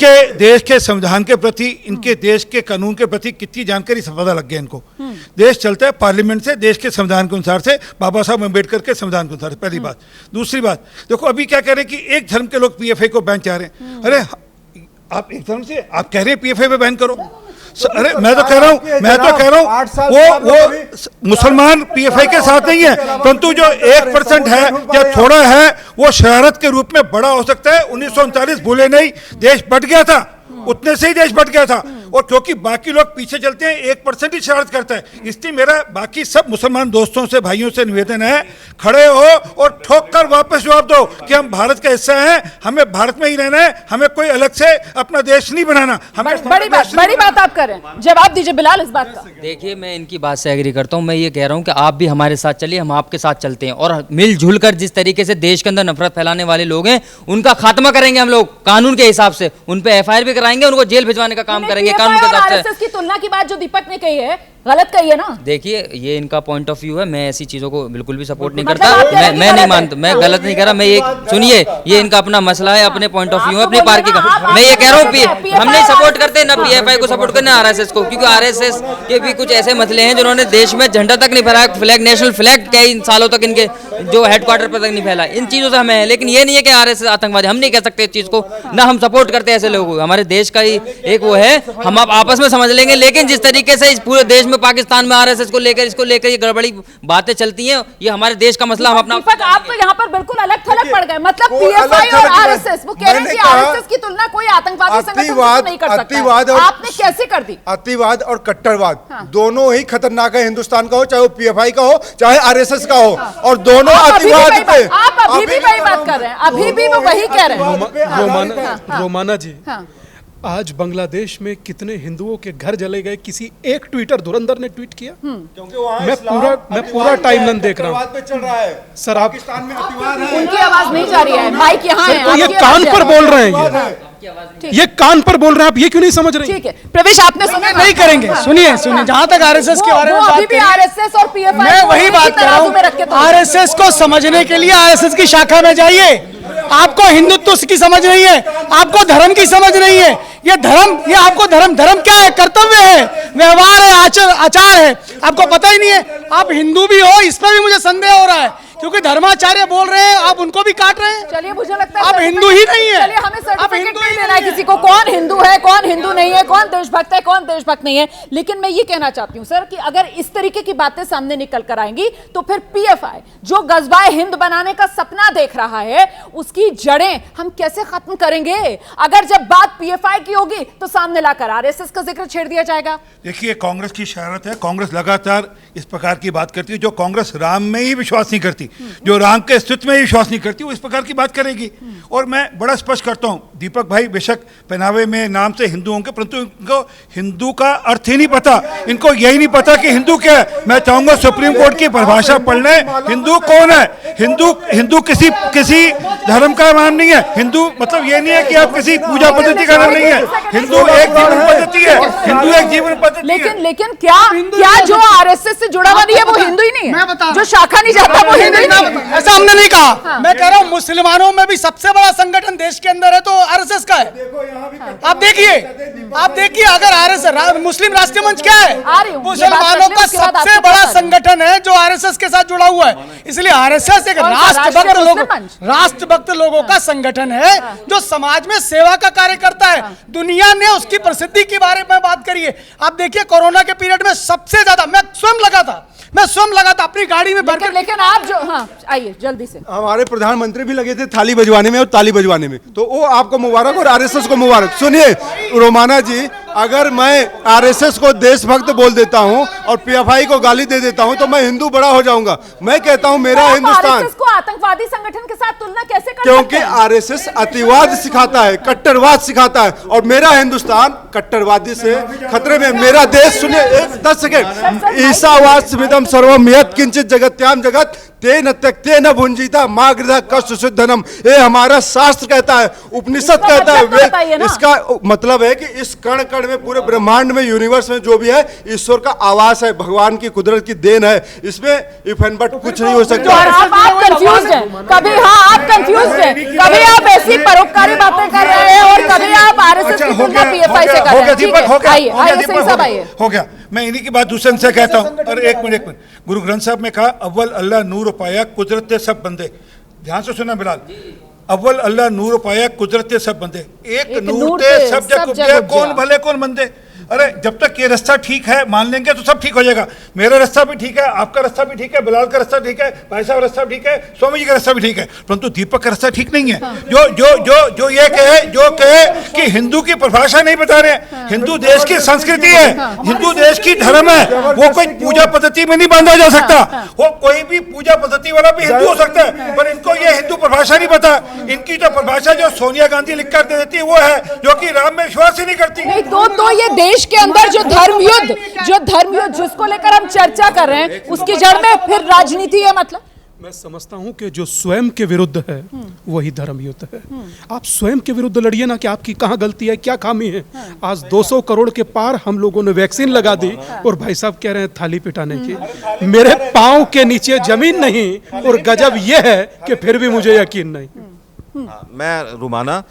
के संविधान के प्रति, इनके देश के कानून के प्रति कितनी जानकारी सब पता लग गया इनको। देश चलता है पार्लियामेंट से, देश के संविधान के अनुसार से, बाबा साहब अम्बेडकर के संविधान के अनुसार से, पहली बात। दूसरी बात देखो, अभी क्या कह रहे हैं कि एक धर्म के लोग पीएफआई को बैन चाह रहे हैं। अरे आप एक धर्म से आप कह रहे हैं पीएफआई पे बैन करो। अरे मैं तो कह रहा हूँ वो मुसलमान पीएफआई के साथ नहीं है, परंतु जो 1% है या थोड़ा है वो शरारत के रूप में बड़ा हो सकता है। 1939 भूले नहीं, देश बट गया था, उतने से ही देश बट गया था। और क्योंकि बाकी लोग पीछे चलते हैं, 1% ही शरारत करता है। इसलिए मेरा बाकी सब मुसलमान दोस्तों से, भाइयों से निवेदन है, खड़े हो और ठोक कर वापस जवाब दो कि हम भारत का हिस्सा हैं, हमें भारत में ही रहना है, हमें कोई अलग से अपना देश नहीं बनाना। हमें बड़ी बात आप कर रहे हैं, जवाब दीजिए बिलाल इस बात का। देखिए, मैं इनकी बात से एग्री करता हूँ। मैं ये कह रहा हूँ कि आप भी हमारे साथ चलिए, हम आपके साथ चलते हैं और मिलजुल कर जिस तरीके से देश के अंदर नफरत फैलाने वाले लोग हैं उनका खात्मा करेंगे हम लोग कानून के हिसाब से। उन पे एफआईआर भी कराएंगे, उनको जेल भिजवाने का काम करेंगे कानून के हिसाब से। की तुलना की बात जो दीपक ने कही है गलत कही है ना। देखिए, ये इनका पॉइंट ऑफ व्यू है, मैं ऐसी चीजों को बिल्कुल भी सपोर्ट नहीं मतलब करता। मैं नहीं मानता, मैं गलत नहीं कर रहा। मैं ये सुनिए, ये इनका अपना मसला है, अपने पॉइंट ऑफ व्यू है, अपनी पार्टी का। मैं ये कह रहा हूँ हम नहीं सपोर्ट करते ना पीएफआई को सपोर्ट करते ना आरएसएस को, क्योंकि आरएसएस के भी कुछ ऐसे मसले हैं जिन्होंने देश में झंडा तक नहीं फहराया, फ्लैग, नेशनल फ्लैग कई सालों तक इनके जो हेडक्वार्टर पर तक नहीं फैला। इन चीजों से हमें है, लेकिन ये नहीं है कि आरएसएस आतंकवादी, हम नहीं कह सकते इस चीज को, ना हम सपोर्ट करते ऐसे लोगों को। हमारे देश का ही एक वो है, हम आप आपस में समझ लेंगे। लेकिन जिस तरीके से इस पूरे देश में पाकिस्तान में आरएसएस को लेकर, इसको लेकर ये गड़बड़ी बातें चलती हैं, ये हमारे देश का मसला। हम अपना दीपक, आप तो यहाँ पर बिल्कुल अलग थलग पड़ गए। मतलब पीएफआई और आरएसएस, वो कह रहे हैं कि आरएसएस की तुलना कोई आतंकवादी संगठन से नहीं कर सकता। आपने कैसे कर दी? अतिवाद और कट्टरवाद दोनों ही खतरनाक है हिंदुस्तान का हो, चाहे वो पीएफआई का हो, चाहे आरएसएस का हो, और दोनों अतिवाद पे। आप अभी भी वही बात कर रहे हैं, अभी भी वो वही कह रहे हैं। रोमाना जी, आज बांग्लादेश में कितने हिंदुओं के घर जले गए, किसी एक ट्विटर धुरंधर ने ट्वीट किया? क्योंकि मैं पूरा टाइमलाइन देख रहा हूँ। सर आप उनकी आवाज नहीं जा रही है, माइक यहाँ है। तो ये कान पर बोल रहे हैं, ये कान पर बोल रहे हैं, आप ये क्यों नहीं समझ रहे? ठीक है प्रवेश, आपने सुना? नहीं करेंगे। सुनिए जहां तक आरएसएस के बारे में अभी भी आरएसएस और पीएफआई, मैं वही बात कर रहा हूँ। आरएसएस को समझने के लिए आरएसएस की शाखा में जाइए। आपको हिंदुत्व की समझ नहीं है, आपको धर्म की समझ नहीं है। ये आपको धर्म क्या है? कर्तव्य है, व्यवहार है, आचार है, आपको पता ही नहीं है। आप हिंदू भी हो, इसमें भी मुझे संदेह हो रहा है, क्योंकि धर्माचार्य बोल रहे हैं, आप उनको भी काट रहे हैं। चलिए, मुझे लगता है आप हिंदू ही नहीं है। चलिए, हमें सर्टिफिकेट नहीं देना है किसी को, कौन हिंदू है, कौन हिंदू नहीं है, कौन देशभक्त है, कौन देशभक्त नहीं है। लेकिन मैं ये कहना चाहती हूँ सर कि अगर इस तरीके की बातें सामने निकल कर आएंगी तो फिर पीएफआई जो गजबाए हिंद बनाने का सपना देख रहा है, उसकी जड़ें हम कैसे खत्म करेंगे? अगर जब बात पीएफआई की होगी तो सामने लाकर आरएसएस का जिक्र छेड़ दिया जाएगा। देखिए, कांग्रेस की शरारत है, कांग्रेस लगातार इस प्रकार की बात करती है। जो कांग्रेस राम में ही विश्वास नहीं करती, जो राम के अस्तित्व में ही विश्वास नहीं करती, वो इस प्रकार की बात करेगी। और मैं बड़ा स्पष्ट करता हूं, दीपक भाई बेशक पहनावे में नाम से हिंदू होंगे, परंतु इनको हिंदू का अर्थ ही नहीं पता। इनको यही नहीं पता कि हिंदू क्या है। मैं चाहूंगा सुप्रीम कोर्ट की परिभाषा पढ़ लें, हिंदू कौन है। हिंदू किसी धर्म का नाम नहीं है। हिंदू मतलब ये नहीं है कि आप किसी पूजा पद्धति का नाम नहीं है। हिंदू एक जीवन पद्धति है, हिंदू एक जीवन पद्धति है। लेकिन क्या जो आरएसएस से जुड़ा हुआ नहीं है वो हिंदू ही नहीं है? जो शाखा नहीं जाता वो हिंदू ही नहीं है? ऐसा हमने नहीं कहा। मैं कह रहा हूँ मुसलमानों में भी सबसे बड़ा संगठन देश के अंदर है तो आरएसएस का है। आप देखिए अगर आरएसएस मुस्लिम राष्ट्रीय मंच क्या है? मुसलमानों का सबसे बड़ा संगठन है जो आरएसएस के साथ जुड़ा हुआ है। इसलिए आरएसएस एक राष्ट्रभक्त लोगों का संगठन है जो समाज में सेवा का कार्य करता है। दुनिया ने उसकी प्रसिद्धि के बारे में बात करी है। आप देखिए कोरोना के पीरियड में सबसे ज्यादा मैं स्वयं लगा था अपनी गाड़ी में भरकर। लेकिन आप जो आइए जल्दी से, हमारे प्रधानमंत्री भी लगे थे थाली बजवाने में और ताली बजवाने में, तो वो आपको मुबारक और आरएसएस को मुबारक। सुनिए रोमाना जी, अगर मैं आरएसएस को देशभक्त बोल देता हूं और पीएफआई को गाली दे देता हूं तो मैं हिंदू बड़ा हो जाऊंगा। मैं कहता हूं मेरा हिंदुस्तान। आरएसएस को आतंकवादी संगठन के साथ तुलना कैसे कर क्योंकि आरएसएस अतिवाद सिखाता है, कट्टरवाद सिखाता है, और मेरा हिंदुस्तान कट्टरवादी से खतरे में। मेरा देश, सुनिए 10 सेकेंड, ईसावाद स्मितम सर्वम यत् किंचित जगत्याम जगत तेन त्यक्तेन भुंजीता मां गृह कष्ट शुद्धनम। ये हमारा शास्त्र कहता है, उपनिषद कहता है। इसका मतलब है कि इस कण कण ब्रह्मांड में, पूरे ब्रह्मांड में, यूनिवर्स में जो भी है ईश्वर का आवास है, भगवान की कुदरत की देन है, इसमें इफ एंड बट कुछ नहीं हो सकता। आप कंफ्यूज हैं कभी, हाँ आप कंफ्यूज हैं कभी, आप ऐसी परोपकारी बातें कर रहे हैं और कभी आप आरएसएस की तुलना पीएफआई से कर रहे हैं। ठीक है, आइए आइए सही साहब आइए। हो गया, मैं इन्हीं की बात दूसरे से कहता हूँ। और एक मिनट गुरु ग्रंथ साहब में कहा, अव्वल अल्लाह नूर पाया कुदरत ते सब बंदे। ध्यान से सुना बिलाल, अव्वल अल्लाह नूर पाया कुदरत ते सब बंदे, एक नूर ते सब जग उपजे, कौन भले कौन मंदे। अरे जब तक ये रास्ता ठीक है मान लेंगे तो सब ठीक हो जाएगा। मेरा रास्ता भी ठीक है, आपका रास्ता भी ठीक है, बिलाल का रास्ता ठीक है, भाई साहब रास्ता भी ठीक है, स्वामी जी का रास्ता भी ठीक है, परंतु दीपक का रास्ता ठीक नहीं है। जो जो जो जो ये कहे कि हिंदू की परिभाषा नहीं बता रहे हैं। हिंदू देश की संस्कृति है, हिंदू देश की धर्म है, वो कोई पूजा पद्धति में नहीं बांधा जा सकता। वो कोई भी पूजा पद्धति वाला भी हिंदू हो सकता है, पर इनको ये हिंदू परिभाषा नहीं पता। इनकी जो परिभाषा जो सोनिया गांधी लिख कर दे देती है वो है जो कि राम में विश्वास ही नहीं करती। नहीं तो ये देश के अंदर जो धर्म युद्ध जिसको लेकर हम चर्चा कर रहे हैं उसकी जड़ में फिर राजनीति है। मतलब मैं समझता हूं कि जो स्वयं के विरुद्ध है वही धर्म युद्ध है। आप स्वयं के विरुद्ध लड़िए ना कि आपकी कहाँ गलती है, क्या खामी है। आज 200 करोड़ के पार हम लोगों ने वैक्सीन लगा दी और भाई साहब कह रहे हैं थाली पिटाने की। मेरे पांव के नीचे जमीन नहीं और गजब यह है कि फिर भी मुझे यकीन नहीं। मैं रुमाना,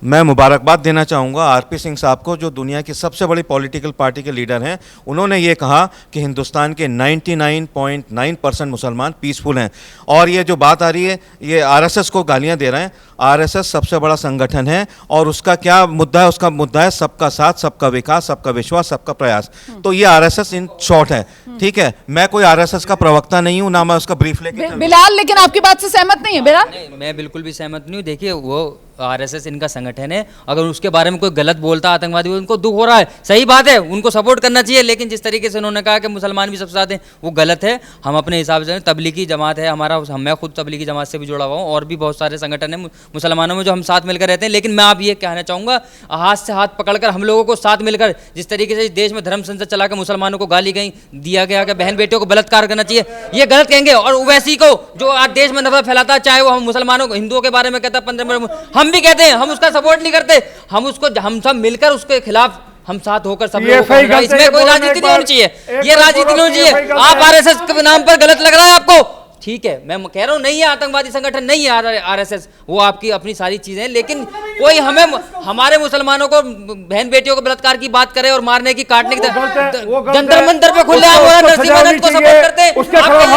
मैं मुबारकबाद देना चाहूँगा आरपी सिंह साहब को, जो दुनिया की सबसे बड़ी पॉलिटिकल पार्टी के लीडर हैं। उन्होंने ये कहा कि हिंदुस्तान के 99.9% मुसलमान पीसफुल हैं। और ये जो बात आ रही है, ये आरएसएस को गालियाँ दे रहे हैं। आरएसएस सबसे बड़ा संगठन है और उसका क्या मुद्दा है? उसका मुद्दा है सबका साथ, सबका विकास, सबका विश्वास, सबका प्रयास। तो ये आरएसएस इन शॉर्ट है, ठीक है। मैं कोई आरएसएस का प्रवक्ता नहीं हूँ, ना मैं उसका ब्रीफ लेके। बिलाल, लेकिन आपकी बात से सहमत नहीं है बिलाल? मैं बिल्कुल भी सहमत नहीं हूँ। देखिए, वो आरएसएस इनका संगठन है, अगर उसके बारे में कोई गलत बोलता आतंकवादी, उनको दुख हो रहा है, सही बात है, उनको सपोर्ट करना चाहिए। लेकिन जिस तरीके से उन्होंने कहा कि मुसलमान भी सबसे साथ हैं, वो गलत है। हम अपने हिसाब से, तबलीगी जमात है हमारा, मैं खुद तबलीगी जमात से भी जुड़ा हुआ हूँ और भी बहुत सारे संगठन हैं मुसलमानों में जो हम साथ मिलकर रहते हैं। लेकिन मैं आप ये कहना चाहूँगा, हाथ से हाथ पकड़कर हम लोगों को साथ मिलकर, जिस तरीके से इस देश में धर्म संसद चला कर मुसलमानों को गाली गई दिया गया कि बहन बेटियों को बलात्कार करना चाहिए, ये गलत कहेंगे। और वैसी को जो आज देश में नफरत फैलाता है, चाहे वो हम मुसलमानों को, हिंदुओं के बारे में कहता है 15 हम भी कहते हैं, हम उसका सपोर्ट नहीं करते, हम उसको, हम सब मिलकर उसके खिलाफ हम साथ होकर सब लोगों को, इसमें कोई राजनीति नहीं होनी चाहिए, ये राजनीति नहीं होनी चाहिए। आप आरएसएस के नाम पर गलत लग रहा है आपको, ठीक है, मैं कह रहा हूँ नहीं है आतंकवादी संगठन, नहीं है आरएसएस, वो आपकी अपनी सारी चीजें, लेकिन कोई हमें हमारे मुसलमानों को बहन बेटियों को बलात्कार की बात करे और मारने की, काटने की, जंतर मंतर पे खुले नरसिम्हानंद को सपोर्ट करते हैं,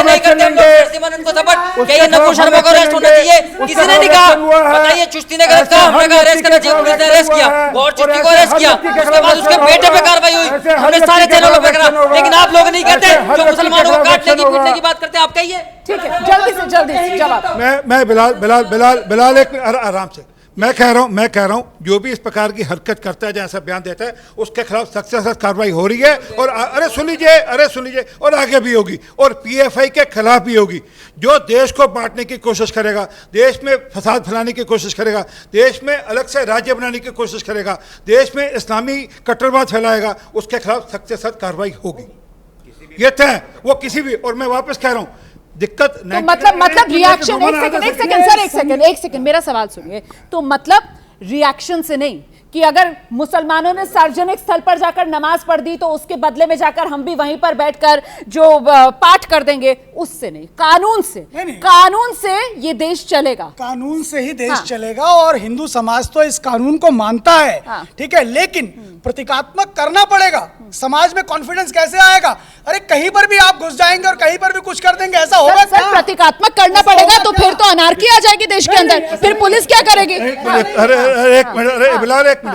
नहीं करते हम लोग नरसिम्हानंद को सपोर्ट। क्या ये नकुल शर्मा को अरेस्ट होना चाहिए? किसी ने नहीं कहा, बताइए, चुश्ती ने गलत कहा, हमने कहा अरेस्ट करना चाहिए, पुलिस ने अरेस्ट किया, गौर चुश्ती को अरेस्ट किया, उसके बाद उसके बेटे पे कार्रवाई हुई, हमने सारे चैनलों पर करा। लेकिन आप लोग नहीं कहते, जो मुसलमानों को काटने की, पीटने की बात करते हैं, आप कहिए। ठीक है, जल्दी से जवाब। मैं बिलाल एक आराम से, मैं कह रहा हूं जो भी इस प्रकार की हरकत करता है, जैसा बयान देता है, उसके खिलाफ सख्त से सख्त कार्रवाई हो रही है। और अरे सुन लीजिए, और आगे भी होगी, और पीएफआई के खिलाफ भी होगी। जो देश को बांटने की कोशिश करेगा, देश में फसाद फैलाने की कोशिश करेगा, देश में अलग से राज्य बनाने की कोशिश करेगा, देश में इस्लामी कट्टरवाद फैलाएगा, उसके खिलाफ सख्त से सख्त कार्रवाई होगी, ये तय। वो किसी भी, और मैं वापस कह रहा हूं, दिक्कत तो मतलब रिएक्शन, एक सेकंड मेरा सवाल सुनिए। तो मतलब रिएक्शन से नहीं कि अगर मुसलमानों ने सार्वजनिक स्थल पर जाकर नमाज पढ़ दी तो उसके बदले में जाकर हम भी वहीं पर बैठकर जो पाठ कर देंगे, उससे नहीं, कानून से ये देश चलेगा, कानून से ही देश चलेगा। और हिंदू समाज तो इस कानून को मानता है, ठीक है, लेकिन प्रतीकात्मक करना पड़ेगा। समाज में कॉन्फिडेंस कैसे आएगा? अरे कहीं पर भी आप घुस जाएंगे और कहीं पर भी कुछ कर देंगे, ऐसा होगा? सर, प्रतीकात्मक करना पड़ेगा तो फिर तो अनार्की आ जाएगी देश के अंदर, फिर पुलिस क्या करेगी? अरे एक मिनट,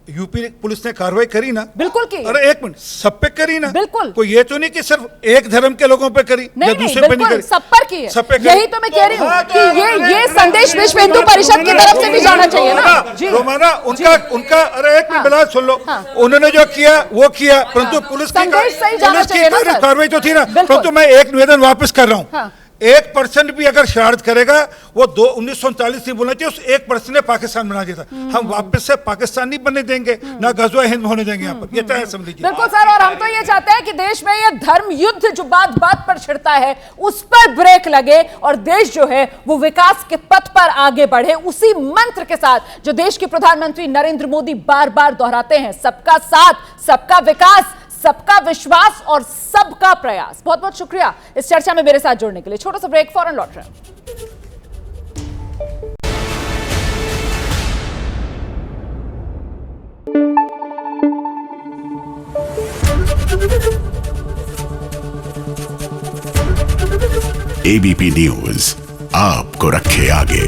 यूपी पुलिस ने कार्रवाई करी ना? बिल्कुल की। अरे एक मिनट, सब पे करी ना? बिल्कुल। कोई ये तो नहीं कि सिर्फ एक धर्म के लोगों पे करी, नहीं, दूसरे पे नहीं करी, सब पर की है। यही तो मैं कह रही हूँ कि ये संदेश विश्व हिंदू परिषद की तरफ से भी जाना चाहिए ना। रोमाना, उनका अरे एक मिनट बिलाल सुन लो, उन्होंने जो किया वो किया, परंतु पुलिस की कार्रवाई तो थी ना। परंतु मैं एक निवेदन वापस कर रहा हूँ, 1% भी अगर शरारत करेगा वो 1939 नहीं बोलना चाहिए, उस 1% ने पाकिस्तान बना दिया था। हम वापस से पाकिस्तान नहीं बनने देंगे, ना गज़वा हिंद होने देंगे यहाँ पर, ये तय समझ लीजिए। बिल्कुल सर, और हम तो ये चाहते हैं कि देश में ये धर्म युद्ध जो बात बात पर छिड़ता है उस पर ब्रेक लगे और देश जो है वो विकास के पथ पर आगे बढ़े, उसी मंत्र के साथ जो देश के प्रधानमंत्री नरेंद्र मोदी बार बार दोहराते हैं, सबका साथ, सबका विकास, सबका विश्वास और सबका प्रयास। बहुत बहुत शुक्रिया इस चर्चा में मेरे साथ जुड़ने के लिए। छोटा सा ब्रेक, फौरन लौट रहे हैं। एबीपी न्यूज आपको रखे आगे।